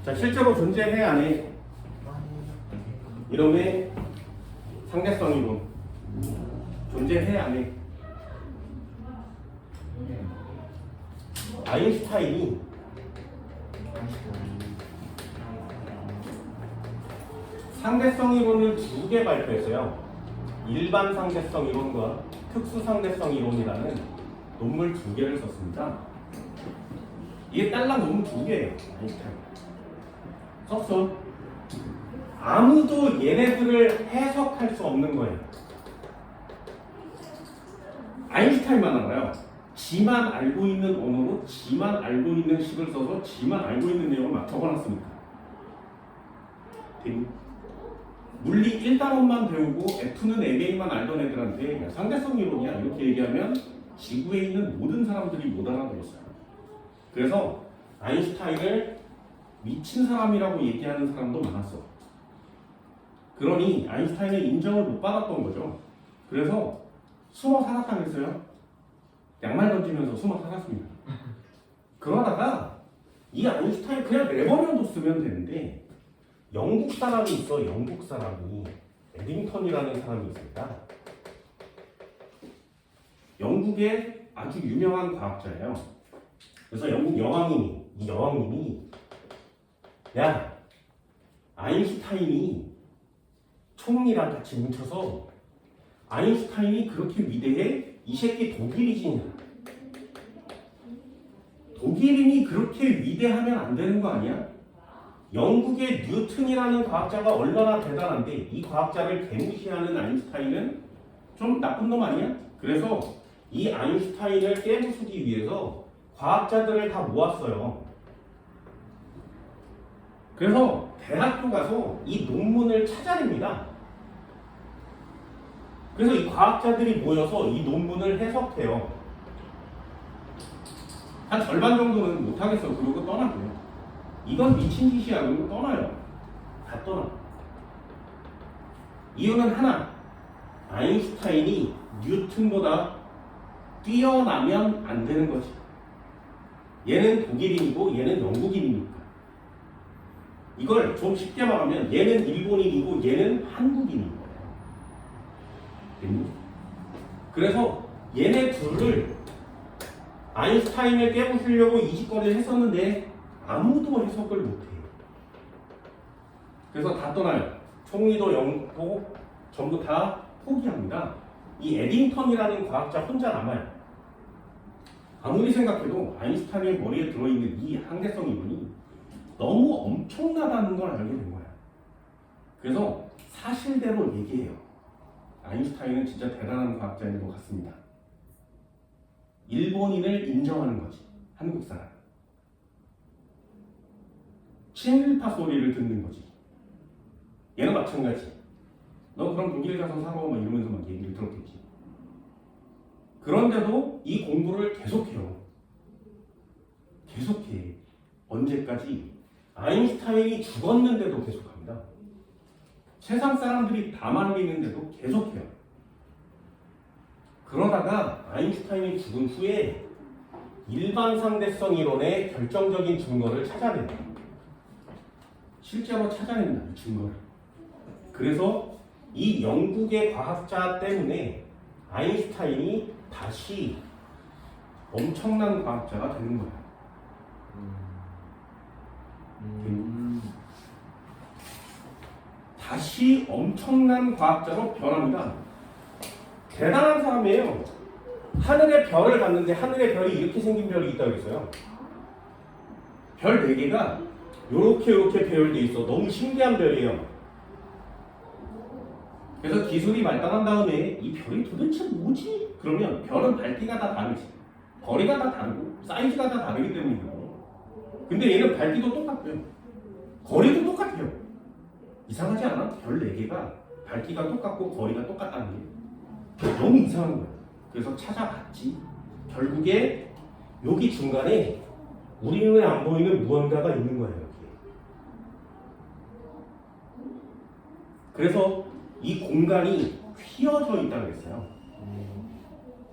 자, 실제로 존재해 안 해? 이놈의 상대성 이론 존재해 안 해? 아인슈타인이 상대성 이론을 두 개 발표했어요. 일반 상대성 이론과 특수 상대성 이론이라는 논문 두 개를 썼습니다. 이게 딸랑 논문 두 개예요. 아인슈타인. 석순. 아무도 얘네들을 해석할 수 없는 거예요. 아인슈타인만 알아요. 지만 알고 있는 언어로 지만 알고 있는 식을 써서 지만 알고 있는 내용을 막 적어놨습니다. 물리 1단원만 배우고 F는 Aga만 알던 애들한테 상대성 이론이야 이렇게 얘기하면 지구에 있는 모든 사람들이 못 알아들었어요. 그래서 아인슈타인을 미친 사람이라고 얘기하는 사람도 많았어. 그러니 아인슈타인의 인정을 못 받았던 거죠. 그래서 숨어 살았다고 했어요. 양말 던지면서 숨어 살았습니다. 그러다가 이 아인슈타인 그냥 내버려뒀으면 되는데 영국 사람이 있어. 영국 사람이 에딩턴이라는 사람이 있습니다. 영국의 아주 유명한 과학자예요. 그래서 영국 여왕님이 야, 아인슈타인이 총리랑 같이 뭉쳐서 아인슈타인이 그렇게 위대해? 이 새끼 독일이지. 독일인이 그렇게 위대하면 안 되는 거 아니야? 영국의 뉴턴이라는 과학자가 얼마나 대단한데 이 과학자를 개무시하는 아인슈타인은 좀 나쁜 놈 아니야? 그래서 이 아인슈타인을 깨부수기 위해서 과학자들을 다 모았어요. 그래서 대학교 가서 이 논문을 찾아냅니다. 그래서 이 과학자들이 모여서 이 논문을 해석해요. 한 절반 정도는 못하겠어. 그러고 떠나고요. 이건 미친 짓이야. 그러고 떠나요. 다 떠나. 이유는 하나. 아인슈타인이 뉴턴보다 뛰어나면 안 되는 거지. 얘는 독일인이고 얘는 영국인이니까. 이걸 좀 쉽게 말하면 얘는 일본인이고 얘는 한국인인 거예요. 그래서 얘네 둘을 아인슈타인을 깨부수려고 이 짓거리를 했었는데 아무도 해석을 못해요. 그래서 다 떠나요. 총리도 영고 전부 다 포기합니다. 이 에딩턴이라는 과학자 혼자 남아요. 아무리 생각해도 아인슈타인의 머리에 들어있는 이 항대성 이론이 너무 엄청나다는 걸 알게 된 거야. 그래서 사실대로 얘기해요. 아인슈타인은 진짜 대단한 과학자인 것 같습니다. 일본인을 인정하는 거지. 한국 사람. 친일파 소리를 듣는 거지. 얘는 마찬가지. 너 그럼 독일 가서 살아 막 이러면서 막 얘기를 들었겠지. 그런데도 이 공부를 계속해요. 계속해. 언제까지? 아인슈타인이 죽었는데도 계속합니다. 세상 사람들이 다 말리는데도 계속해요. 그러다가 아인슈타인이 죽은 후에 일반 상대성 이론의 결정적인 증거를 찾아내요. 실제로 찾아냅니다. 이 증거를. 그래서 이 영국의 과학자 때문에 아인슈타인이 다시 엄청난 과학자가 되는 거예요. 다시 엄청난 과학자로 변합니다. 대단한 사람이에요. 하늘에 별을 봤는데 하늘에 별이 이렇게 생긴 별이 있다고 했어요. 별 4개가 요렇게 배열돼 있어. 너무 신기한 별이에요. 그래서 기술이 발달한 다음에 이 별이 도대체 뭐지? 그러면 별은 밝기가 다 다르지. 거리가 다 다르고 사이즈가 다 다르기 때문이에요. 근데 얘는 밝기도 똑같고요. 거리도 똑같아요. 이상하지 않아? 별 4개가 밝기가 똑같고 거리가 똑같다는 게 너무 이상한 거야. 그래서 찾아봤지. 결국에 여기 중간에 우리 눈에 안 보이는 무언가가 있는 거예요. 여기에. 그래서 이 공간이 휘어져 있다고 했어요.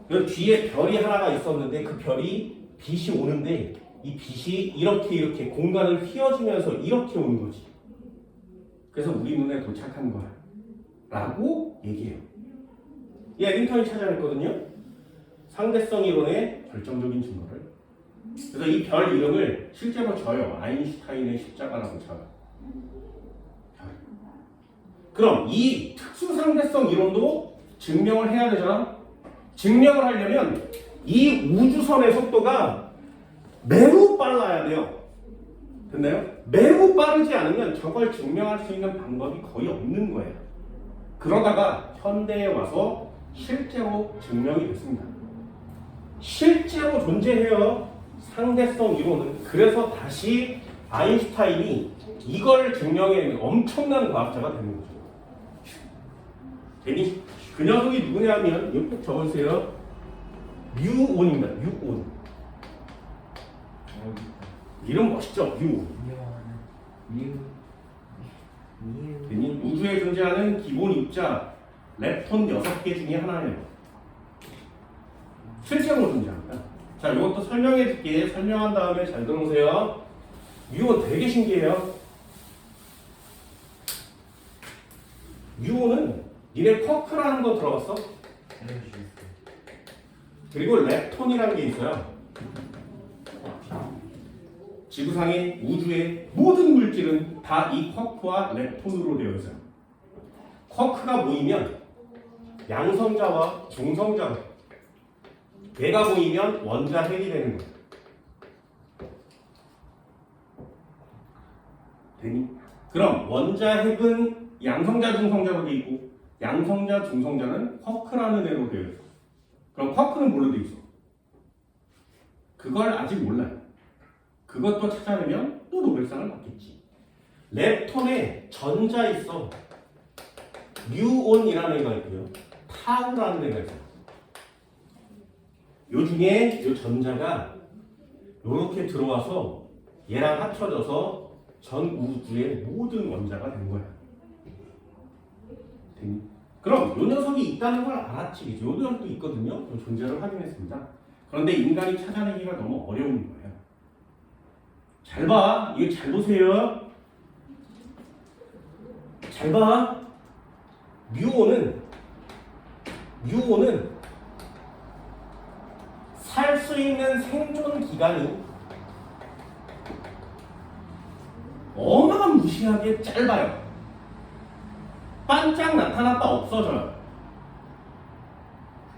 그 뒤에 별이 하나가 있었는데 그 별이 빛이 오는데 이 빛이 이렇게 공간을 휘어지면서 이렇게 오는 거지. 그래서 우리 눈에 도착한 거야 라고 얘기해요. 이 에딩턴이 찾아냈거든요. 상대성 이론의 결정적인 증거를. 그래서 이 별 이름을 실제로 져요. 아인슈타인의 십자가라고 져요. 별. 그럼 이 특수상대성 이론도 증명을 해야 되잖아. 증명을 하려면 이 우주선의 속도가 매우 빨라야 돼요. 됐나요? 매우 빠르지 않으면 저걸 증명할 수 있는 방법이 거의 없는 거예요. 그러다가 현대에 와서 실제로 증명이 됐습니다. 실제로 존재해요. 상대성 이론은. 그래서 다시 아인슈타인이 이걸 증명해 엄청난 과학자가 되는 거죠. 괜히 그 녀석이 누구냐 하면 이거 꼭 적어주세요. 뮤온입니다. 뮤온. 여기 있다. 이름 멋있죠? 뮤온. 미우 우주에 존재하는 기본 입자 렙톤 6개 중에 하나예요. 실제로 존재합니다. 자, 이것도 설명해 줄게. 설명한 다음에 잘 들어보세요. 뮤온 되게 신기해요. 뮤온은 니네 쿼크라는 거 들어봤어? 알려주셨어요. 그리고 렙톤이라는 게 있어요. 지구상의 우주의 모든 물질은 다 이 쿼크와 렙톤으로 되어 있어요. 쿼크가 모이면 양성자와 중성자, 얘가 모이면 원자핵이 되는 거예요. 되니? 그럼 원자핵은 양성자, 중성자로 되어 있고 양성자, 중성자는 쿼크라는 애로 되어 있어. 그럼 쿼크는 뭘로 되어 있어? 그걸 아직 몰라요. 그것도 찾아내면 또 노벨상을 받겠지. 렙톤에 전자 있어. 뮤온이라는 애가 있고요. 타우라는 애가 있어요. 요 중에 요 전자가 요렇게 들어와서 얘랑 합쳐져서 전 우주의 모든 원자가 된 거야. 됐니? 그럼 요 녀석이 있다는 걸 알았지. 요 녀석도 있거든요. 요 존재를 확인했습니다. 그런데 인간이 찾아내기가 너무 어려운 거예요. 잘 봐. 이거 잘 보세요. 잘 봐. 뮤온은 살 수 있는 생존 기간이 어마무시하게 짧아요. 반짝 나타났다 없어져요.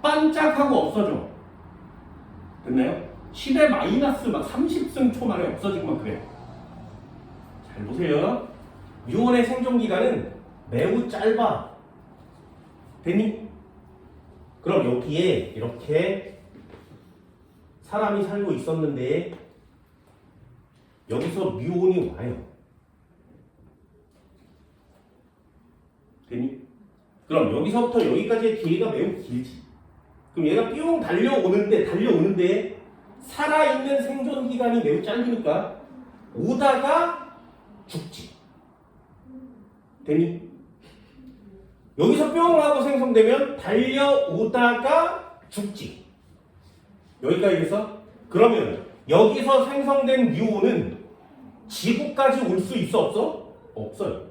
반짝하고 없어져. 됐나요? 10의 마이너스 막 30승 초 만에 없어지고 막 그래요. 잘 보세요. 뮤온의 생존 기간은 매우 짧아. 됐니? 그럼 여기에 이렇게 사람이 살고 있었는데 여기서 뮤온이 와요. 됐니? 그럼 여기서부터 여기까지의 기회가 매우 길지. 그럼 얘가 뿅 달려오는데 살아있는 생존 기간이 매우 짧으니까 오다가 죽지. 됐니? 여기서 뿅 하고 생성되면 달려오다가 죽지. 여기까지 돼서 그러면 여기서 생성된 뮤온은 지구까지 올 수 있어 없어? 없어요.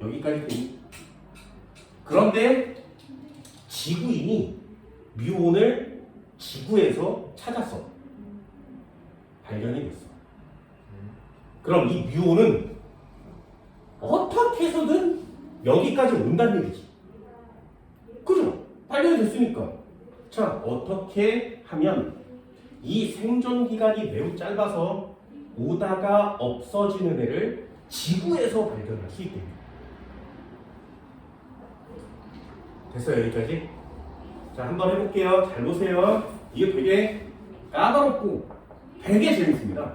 여기까지 되니? 그런데 지구인이 뮤온을 지구에서 찾았어. 발견이 됐어. 그럼 이 뮤온은 어떻게 해서든 여기까지 온다는 얘기지. 그죠? 발견이 됐으니까. 자, 어떻게 하면 이 생존 기간이 매우 짧아서 오다가 없어지는 애를 지구에서 발견할 수 있겠냐. 됐어요, 여기까지? 자, 한번 해볼게요. 잘 보세요. 이게 되게 까다롭고 되게 재밌습니다.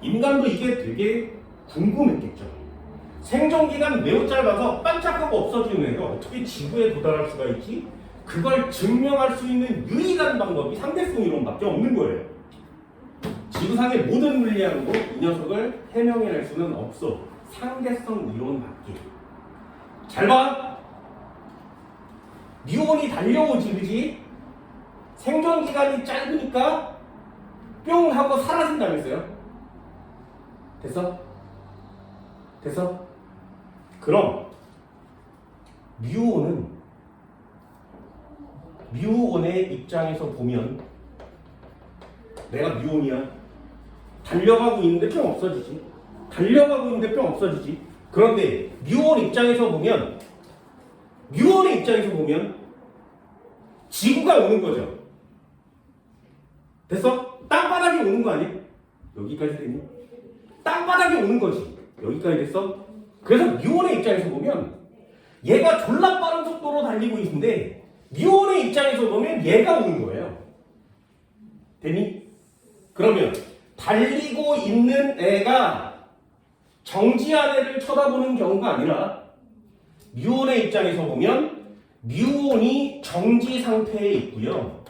인간도 이게 되게 궁금했겠죠. 생존기간 매우 짧아서 반짝하고 없어지는 애가 어떻게 지구에 도달할 수가 있지? 그걸 증명할 수 있는 유일한 방법이 상대성 이론밖에 없는 거예요. 지구상의 모든 물리학으로 이 녀석을 해명해낼 수는 없어. 상대성 이론밖에. 잘 봐! 뮤온이 달려오지, 그지? 생존기간이 짧으니까 뿅 하고 사라진다면서요? 됐어? 됐어? 그럼 뮤온의 입장에서 보면 내가 뮤온이야. 달려가고 있는데 뿅 없어지지. 달려가고 있는데 뿅 없어지지. 그런데 뮤온 입장에서 보면 지구가 오는 거죠. 됐어? 땅바닥에 오는 거 아니야? 여기까지 되니? 땅바닥에 오는 거지. 여기까지 됐어? 그래서 뮤온의 입장에서 보면 얘가 졸라 빠른 속도로 달리고 있는데 뮤온의 입장에서 보면 얘가 오는 거예요. 되니? 그러면 달리고 있는 애가 정지한 애를 쳐다보는 경우가 아니라 뮤온의 입장에서 보면 뮤온이 정지 상태에 있고요.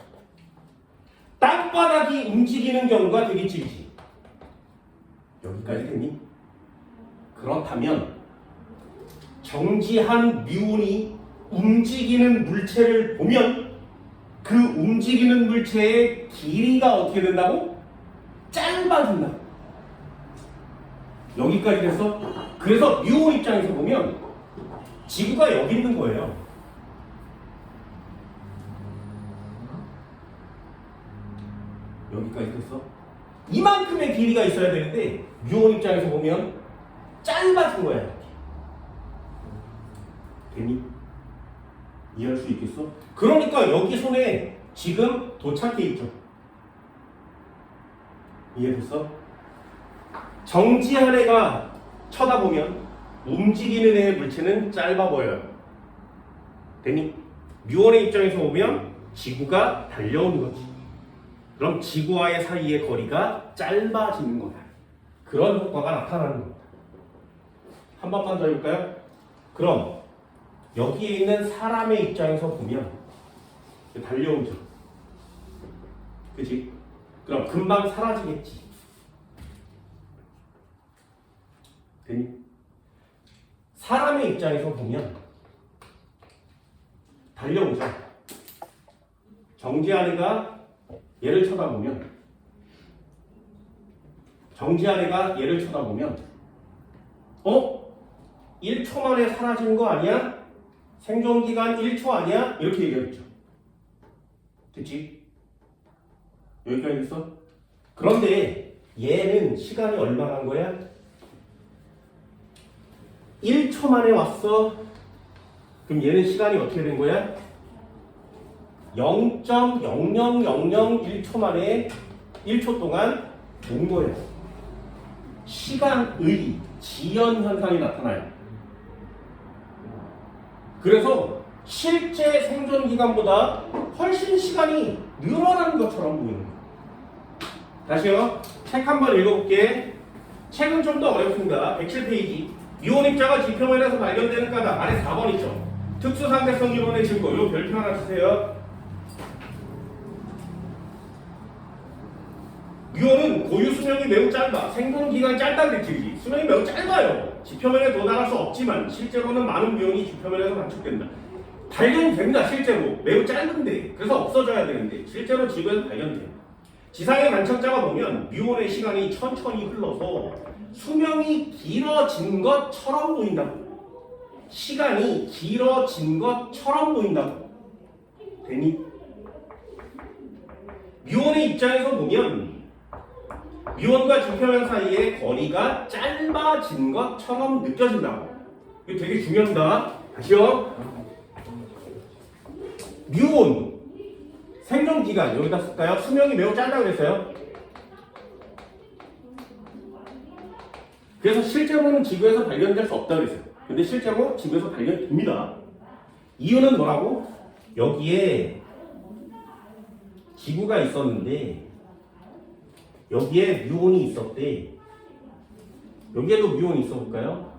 땅바닥이 움직이는 경우가 되겠지. 여기까지 됐니? 그렇다면 정지한 뮤온이 움직이는 물체를 보면 그 움직이는 물체의 길이가 어떻게 된다고? 짧아진다. 여기까지 됐어? 그래서 뮤온 입장에서 보면 지구가 여기 있는 거예요. 여기까지 됐어? 이만큼의 길이가 있어야 되는데 뮤온 입장에서 보면 짧아진 거야. 이렇게. 되니? 이해할 수 있겠어? 그러니까 여기 손에 지금 도착해 있죠. 이해됐어? 정지한 애가 쳐다보면 움직이는 애의 물체는 짧아 보여요. 되니? 뮤온의 입장에서 보면 지구가 달려오는 거지. 그럼 지구와의 사이의 거리가 짧아지는 거다. 그런 효과가 나타나는 겁니다. 한 번만 더 해볼까요? 그럼 여기에 있는 사람의 입장에서 보면 달려오죠. 그치? 그럼 금방 사라지겠지. 되니? 사람의 입장에서 보면 달려오죠. 정지한 애가 얘를 쳐다보면 얘를 쳐다보면 1초 만에 사라진 거 아니야? 생존기간 1초 아니야? 이렇게 얘기하겠죠. 됐지? 여기까지 됐어? 그런데 얘는 시간이 얼마나 한 거야? 1초 만에 왔어. 그럼 얘는 시간이 어떻게 된 거야? 0.0001초 만에 1초 동안 온 거예요. 시간의 지연 현상이 나타나요. 그래서 실제 생존 기간보다 훨씬 시간이 늘어나는 것처럼 보이는 거예요. 다시요. 책 한번 읽어볼게. 책은 좀 더 어렵습니다. 107페이지. 뮤온 입자가 지표면에서 발견되는 까닭. 아래 4번 있죠. 특수상대성 이론의 증거. 요 별표 하나 주세요. 뮤온은 고유 수명이 매우 짧아. 생존 기간이 짧다는 뜻이지. 수명이 매우 짧아요. 지표면에 도달할 수 없지만 실제로는 많은 뮤온이 지표면에서 관측된다. 발견이 됩니다. 실제로. 매우 짧은데. 그래서 없어져야 되는데 실제로 지구에서 발견돼요. 지상의 관측자가 보면 뮤온의 시간이 천천히 흘러서 수명이 길어진 것처럼 보인다고. 시간이 길어진 것처럼 보인다고. 되니? 뮤온의 입장에서 보면 뮤온과 지표면 사이의 거리가 짧아진 것처럼 느껴진다고. 이거 되게 중요합니다. 다시요. 뮤온 생존 기간 여기다 쓸까요? 수명이 매우 짧다고 그랬어요. 그래서 실제로는 지구에서 발견될 수 없다고 그랬어요. 근데 실제로 지구에서 발견됩니다. 이유는 뭐라고? 여기에 지구가 있었는데 여기에 뮤온이 있었대. 여기에도 뮤온이 있어 볼까요?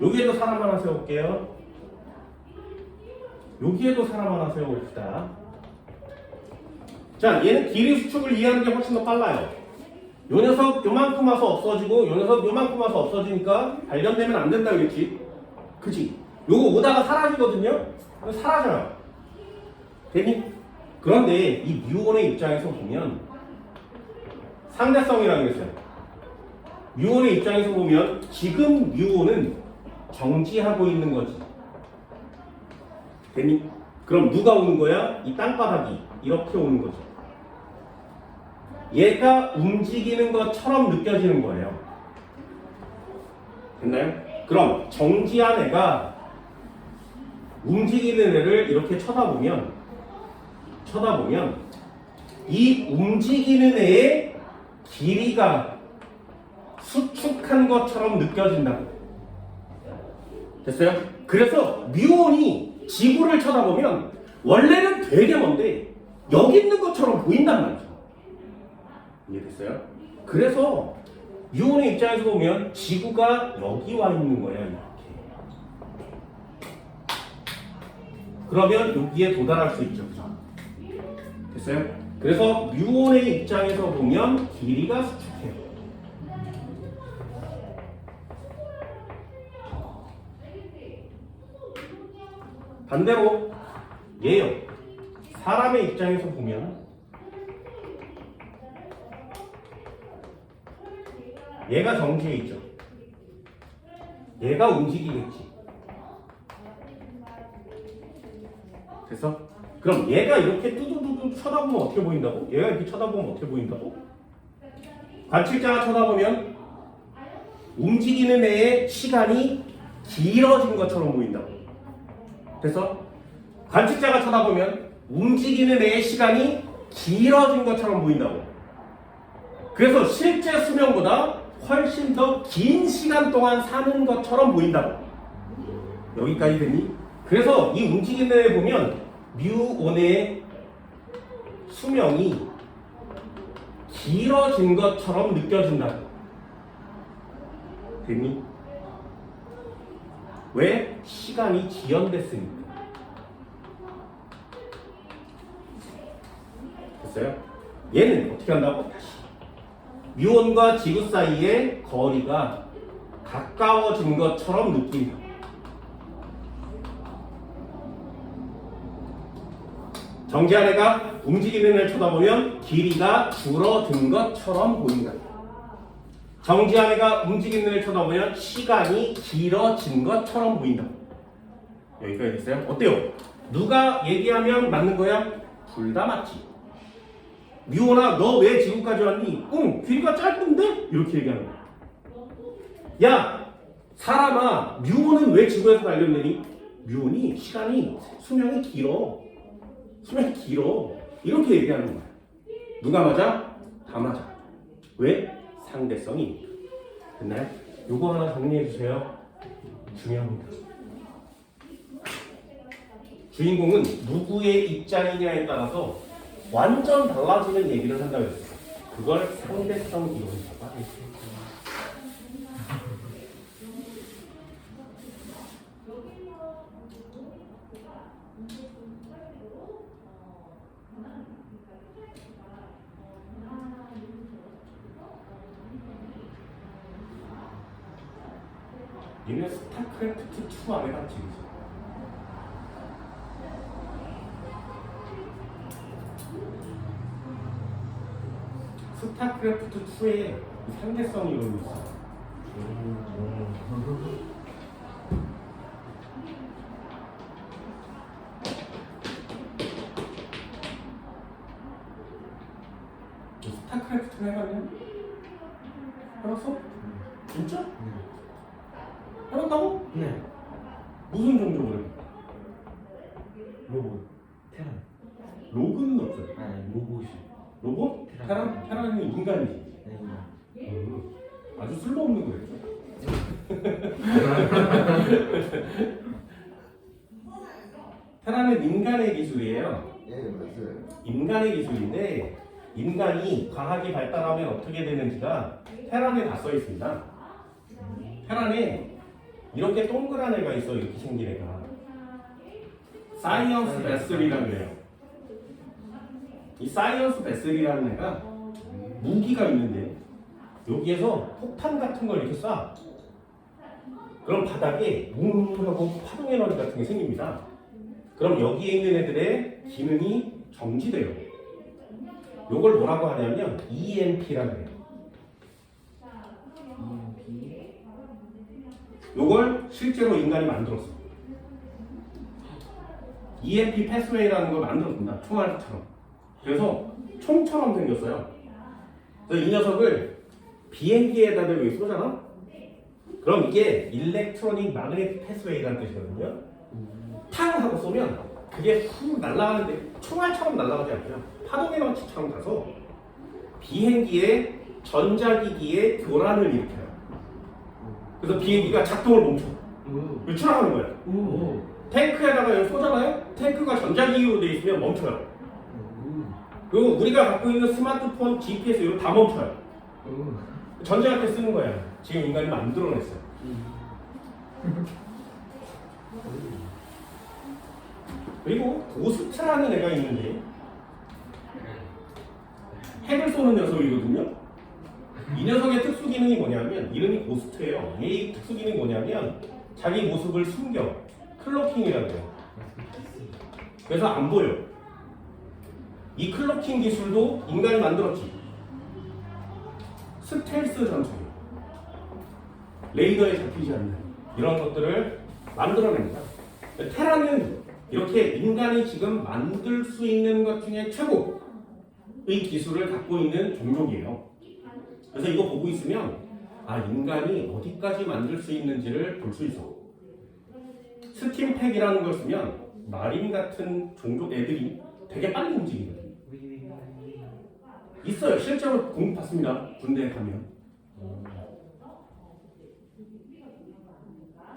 여기에도 사람 하나 세워볼게요. 여기에도 사람 하나 세워봅시다. 자, 얘는 길이 수축을 이해하는 게 훨씬 더 빨라요. 요 녀석 요만큼 와서 없어지고 요 녀석 요만큼 와서 없어지니까 발견되면 안 된다 그랬지. 그치? 요거 오다가 사라지거든요? 사라져요. 되니? 그런데 이 뮤온의 입장에서 보면 상대성이라는 게 있어요. 뮤온의 입장에서 보면 지금 뮤온은 정지하고 있는 거지. 되니? 그럼 누가 오는 거야? 이 땅바닥이 이렇게 오는 거죠. 얘가 움직이는 것처럼 느껴지는 거예요. 됐나요? 그럼 정지한 애가 움직이는 애를 이렇게 쳐다보면 이 움직이는 애의 길이가 수축한 것처럼 느껴진다고. 됐어요? 그래서 뮤온이 지구를 쳐다보면 원래는 되게 먼데 여기 있는 것처럼 보인단 말이죠. 이해됐어요? 그래서 뮤온의 입장에서 보면 지구가 여기 와 있는 거예요. 이렇게. 그러면 여기에 도달할 수 있죠. 됐어요? 그래서 뮤온의 입장에서 보면 길이가 수축해요. 반대로 얘요. 사람의 입장에서 보면 얘가 정지해 있죠. 얘가 움직이겠지. 됐어? 그럼 얘가 이렇게 뚜두두두 쳐다보면 어떻게 보인다고? 얘가 이렇게 쳐다보면 어떻게 보인다고? 관측자가 쳐다보면 움직이는 애의 시간이 길어진 것처럼 보인다고. 됐어? 관측자가 쳐다보면 움직이는 애의 시간이 길어진 것처럼 보인다고. 그래서 실제 수명보다 훨씬 더 긴 시간 동안 사는 것처럼 보인다고. 여기까지 되니? 그래서 이 움직이는 애 보면 뮤온의 수명이 길어진 것처럼 느껴진다고. 됐니? 왜? 시간이 지연됐으니까. 됐어요? 얘는 어떻게 한다고? 다시. 뮤온과 지구 사이의 거리가 가까워진 것처럼 느낀다. 정지한 애가 움직이는 애를 쳐다보면 길이가 줄어든 것처럼 보인다. 정지한 애가 움직이는 애를 쳐다보면 시간이 길어진 것처럼 보인다. 여기까지 됐어요? 어때요? 누가 얘기하면 맞는 거야? 둘 다 맞지. 뮤온아, 너 왜 지구까지 왔니? 응, 길이가 짧은데? 이렇게 얘기하는 거야. 야, 사람아, 뮤온은 왜 지구에서 발견되니? 뮤온이 시간이, 수명이 길어. 수명이 길어. 이렇게 얘기하는 거야. 누가 맞아? 다 맞아. 왜? 상대성이. 됐나요? 요거 하나 정리해 주세요. 중요합니다. 주인공은 누구의 입장이냐에 따라서 완전 달라지는 얘기를 한다고 했어요. 그걸 상대성 이론이라고 하겠습니다. 얘네 스타크래프트 2 안에 같이 있어. 스타크래프트 2에 상대성 이론이 있어. 스타크래프트 해봤냐? 해봤어? 진짜? 해봤다고? 네. 무슨 종족을 해? 로봇. 테란. 로그는 없어요. 아니 로봇이. 로봇? 테란은 인간이지. 네. 아주 쓸모없는 거예요. 테란은 인간의 기술이에요. 예, 맞아요. 인간의 기술인데 인간이 과학이 발달하면 어떻게 되는지가 테란에 다 써 있습니다. 테란에 이렇게 동그란 애가 있어. 이렇게 생긴 애가 사이언스 베슬이라고 해요. 이 사이언스 베슬이라는 애가 무기가 있는데 여기에서 폭탄 같은 걸 이렇게 쏴. 그럼 바닥에 뭉하고 파동 에너지 같은 게 생깁니다. 그럼 여기에 있는 애들의 기능이 정지돼요. 요걸 뭐라고 하냐면 EMP라고 해요. 요걸 실제로 인간이 만들었어. EMP 패스웨이라는 걸 만들었습니다. 총알처럼. 그래서 총처럼 생겼어요. 그래서 이 녀석을 비행기에다 대고 쏘잖아? 그럼 이게 일렉트로닉 마그네틱 패스웨이라는 뜻이거든요. 탕 하고 쏘면 그게 훅 날아가는데 총알처럼 날아가지 않고요. 파동 에너지처럼 가서 비행기의 전자기기의 교란을 일으켜요. 그래서 비행기가 작동을 멈춰. 추락하는 거예요. 탱크에다가 여기 쏘잖아요? 탱크가 전자기기로 되어 있으면 멈춰요. 그리고 우리가 갖고 있는 스마트폰, GPS 이거 다 멈춰요. 전자한테 쓰는 거야. 지금 인간이 만들어냈어요. 그리고 고스트라는 애가 있는데 핵을 쏘는 녀석이거든요. 이 녀석의 특수 기능이 뭐냐면 이름이 고스트예요. 얘의 특수 기능이 뭐냐면 자기 모습을 숨겨. 클로킹이라고 해요. 그래서 안 보여. 이 클로킹 기술도 인간이 만들었지. 스텔스 전투예요. 레이더에 잡히지 않는 이런 것들을 만들어냅니다. 테라는 이렇게 인간이 지금 만들 수 있는 것 중에 최고의 기술을 갖고 있는 종족이에요. 그래서 이거 보고 있으면 아 인간이 어디까지 만들 수 있는지를 볼 수 있어. 스팀팩이라는 걸 쓰면 마린 같은 종족 애들이 되게 빨리 움직이거든요. 있어요. 실제로 공부받습니다. 군대에 가면.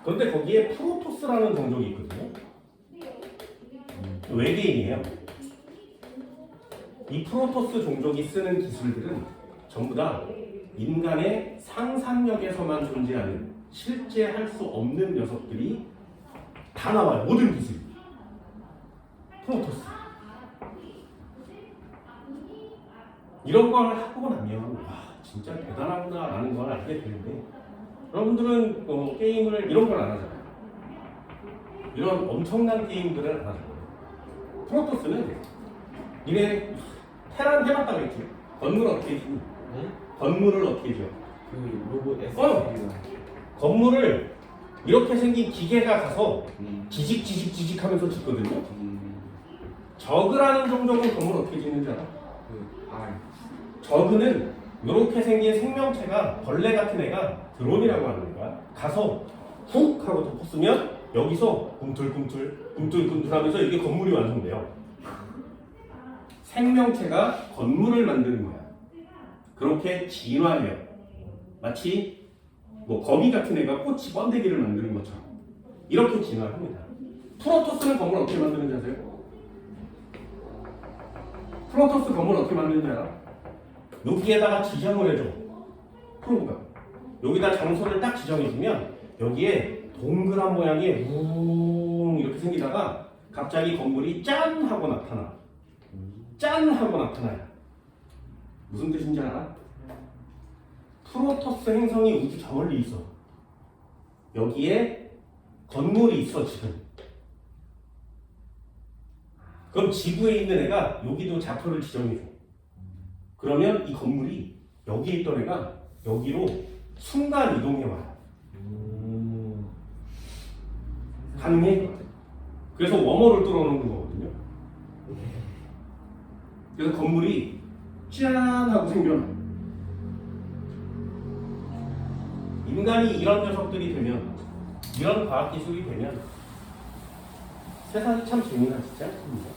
그런데 거기에 프로토스라는 종족이 있거든요. 외계인이에요. 이 프로토스 종족이 쓰는 기술들은 전부 다 인간의 상상력에서만 존재하는 실제 할 수 없는 녀석들이 다 나와요. 모든 기술이. 프로토스. 이런 걸 하고 나면 와 진짜 대단하구나 라는 걸 알게 되는데 여러분들은 게임을 이런 걸 안 하잖아요. 이런 엄청난 게임들을 안 하잖아요. 프로토스는 니네 테란 해봤다 그랬지. 건물을 어떻게 지니? 네? 건물을 어떻게 지어? 그 로봇 S. 건물을 이렇게 생긴 기계가 가서 지직지직지직 하면서 짓거든요. 저그라는 종족은 건물 어떻게 짓는지 알아? 그 R. 저그는 이렇게 생긴 생명체가 벌레 같은 애가 드론이라고 하는 거야. 가서 훅 하고 덮었으면 여기서 꿈틀꿈틀 하면서 이게 건물이 완성돼요. 생명체가 건물을 만드는 거야. 그렇게 진화해요. 마치 뭐 거미 같은 애가 꽃이 번데기를 만드는 것처럼 이렇게 진화합니다. 프로토스는 건물 어떻게 만드는지 아세요? 프로토스 건물 어떻게 만드는지 알아? 여기에다가 지정을 해줘. 프로브가 여기다 장소를 딱 지정해주면 여기에 동그란 모양의 웅 이렇게 생기다가 갑자기 건물이 짠 하고 나타나. 짠 하고 나타나요. 무슨 뜻인지 알아? 프로토스 행성이 우주 저 멀리 있어. 여기에 건물이 있어 지금. 그럼 지구에 있는 애가 여기도 좌표를 지정해줘. 그러면 이 건물이 여기에 있던 애가 여기로 순간 이동해 와요. 가능해? 그래서 웜홀을 뚫어놓는 거거든요. 그래서 건물이 짠 하고 생겨나. 인간이 이런 녀석들이 되면, 이런 과학기술이 되면 세상이 참 재미나지 않습니까?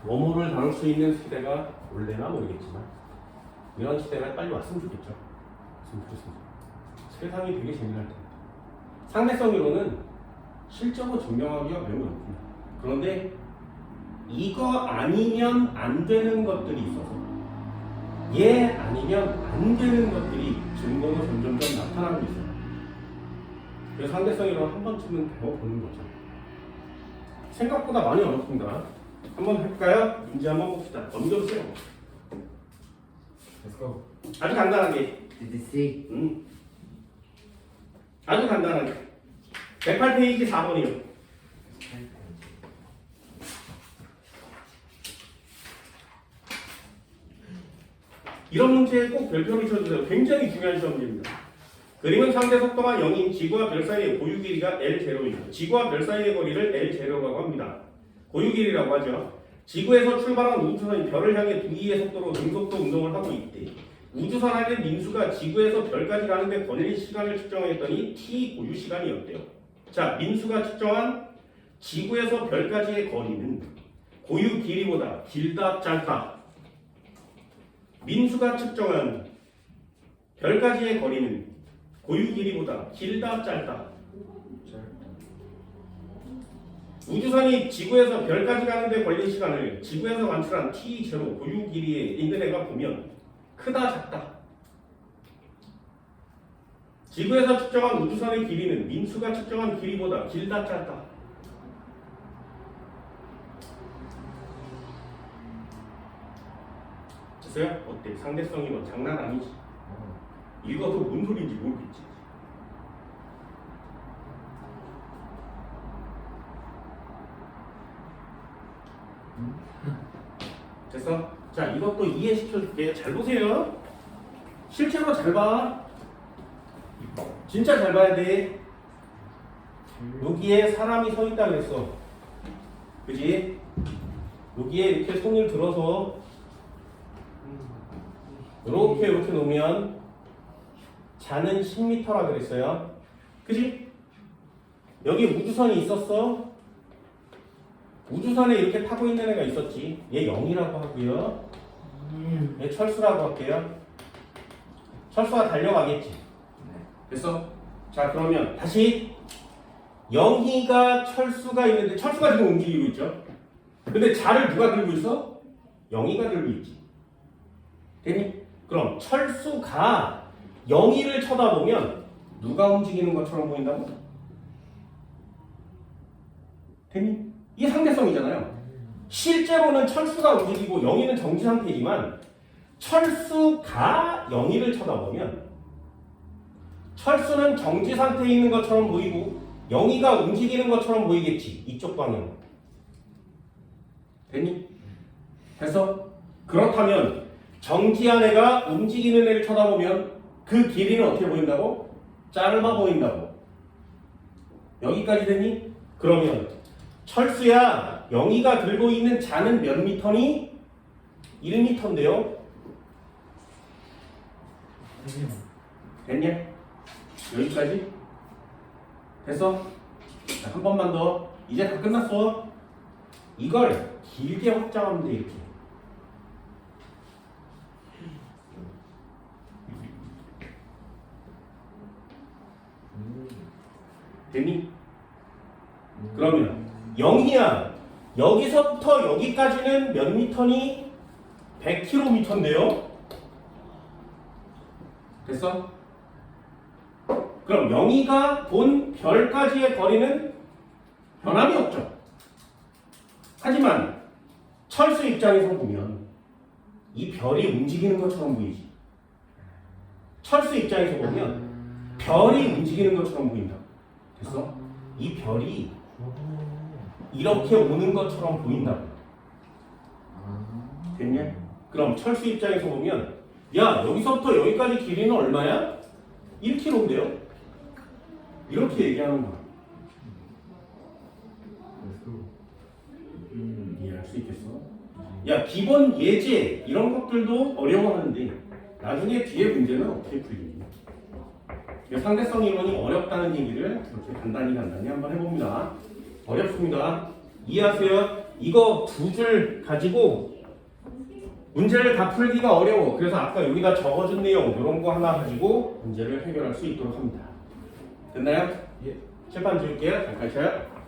웜홀을 다룰 수 있는 시대가 올래나 모르겠지만 이런 시대가 빨리 왔으면 좋겠죠. 왔으면 좋겠습니다. 세상이 되게 재미날 텐데. 상대성으로는 실적으로 증명하기가 매우 어렵습니다. 그런데 이거 아니면 안 되는 것들이 있어서 얘 아니면 안 되는 것들이 증거로 점점점 나타나고 있어요. 그래서 상대성이론 한 번쯤은 배워보는 거죠. 생각보다 많이 어렵습니다. 한번 해볼까요? 문제 한번 봅시다. 넘겨주세요. Let's go. 아주 간단하게. Did you see? 아주 간단하게. 108페이지 4번이요. 이런 문제에 꼭 별표를 쳐주세요. 굉장히 중요한 시험 문제입니다. 그림은 상대 속도가 0인 지구와 별 사이의 고유 길이가 L0이죠. 지구와 별 사이의 거리를 L0라고 합니다. 고유 길이라고 하죠. 지구에서 출발한 우주선이 별을 향해 2의 속도로 등속도 운동을 하고 있대. 우주선 안에 민수가 지구에서 별까지 가는데 걸린 시간을 측정했더니 t 고유 시간이었대요. 자, 민수가 측정한 지구에서 별까지의 거리는 고유 길이보다 길다 짧다. 민수가 측정한 별까지의 거리는 고유 길이보다 길다 짧다. 우주선이 지구에서 별까지 가는데 걸린 시간을 지구에서 관찰한 t0 고유 길이에 있는 애가 보면 크다 작다. 지구에서 측정한 우주선의 길이는 민수가 측정한 길이보다 길다 짧다. 됐어요? 어때? 상대성이 뭐 장난 아니지? 읽어도 뭔 소리인지 모르겠지. 됐어? 자, 이것도 이해시켜줄게. 잘 보세요. 실제로 잘 봐. 진짜 잘 봐야 돼. 여기에 사람이 서 있다 그랬어. 그지? 여기에 이렇게 손을 들어서 이렇게 놓으면 자는 10m라 그랬어요. 그지? 여기 우주선이 있었어. 우주선에 이렇게 타고 있는 애가 있었지. 얘 0이라고 하고요. 얘 철수라고 할게요. 철수가 달려가겠지. 됐어? 자, 그러면 다시 영희가 철수가 있는데 철수가 지금 움직이고 있죠. 근데 자를 누가 들고 있어? 영희가 들고 있지. 됐니? 그럼 철수가 영희를 쳐다보면 누가 움직이는 것처럼 보인다고? 됐니? 이게 상대성이잖아요. 실제로는 철수가 움직이고 영희는 정지 상태지만 철수가 영희를 쳐다보면 철수는 정지 상태에 있는 것처럼 보이고 영희가 움직이는 것처럼 보이겠지. 이쪽 방향. 됐니? 그래서 그렇다면 정지한 애가 움직이는 애를 쳐다보면 그 길이는 어떻게 보인다고? 짧아 보인다고. 여기까지 됐니? 그러면 철수야, 영희가 들고 있는 자는 몇 미터니? 1미터인데요. 됐냐? 여기까지? 됐어? 자, 한 번만 더. 이제 다 끝났어. 이걸 길게 확장하면 돼, 이렇게. 됐니? 그러면 영희야, 여기서부터 여기까지는 몇 미터니? 100km인데요. 됐어? 그럼 영희가 본 별까지의 거리는 변함이 없죠. 하지만 철수 입장에서 보면 이 별이 움직이는 것처럼 보이지. 철수 입장에서 보면 별이 움직이는 것처럼 보인다. 됐어? 이 별이 이렇게 오는 것처럼 보인다고. 됐냐? 그럼 철수 입장에서 보면 야, 여기서부터 여기까지 길이는 얼마야? 1km인데요? 이렇게 얘기하는 거야. 이해할 수 있겠어? 야, 기본 예제 이런 것들도 어려워하는데 나중에 뒤에 문제는 어떻게 풀리니? 상대성 이론이 어렵다는 얘기를 이렇게 간단히 한번 해봅니다. 어렵습니다. 이해하세요? 이거 두 줄 가지고 문제를 다 풀기가 어려워. 그래서 아까 여기다 적어준 내용 이런 거 하나 가지고 문제를 해결할 수 있도록 합니다. 됐나요? 예. 칠판 지울게요. 잠깐 쉬어요.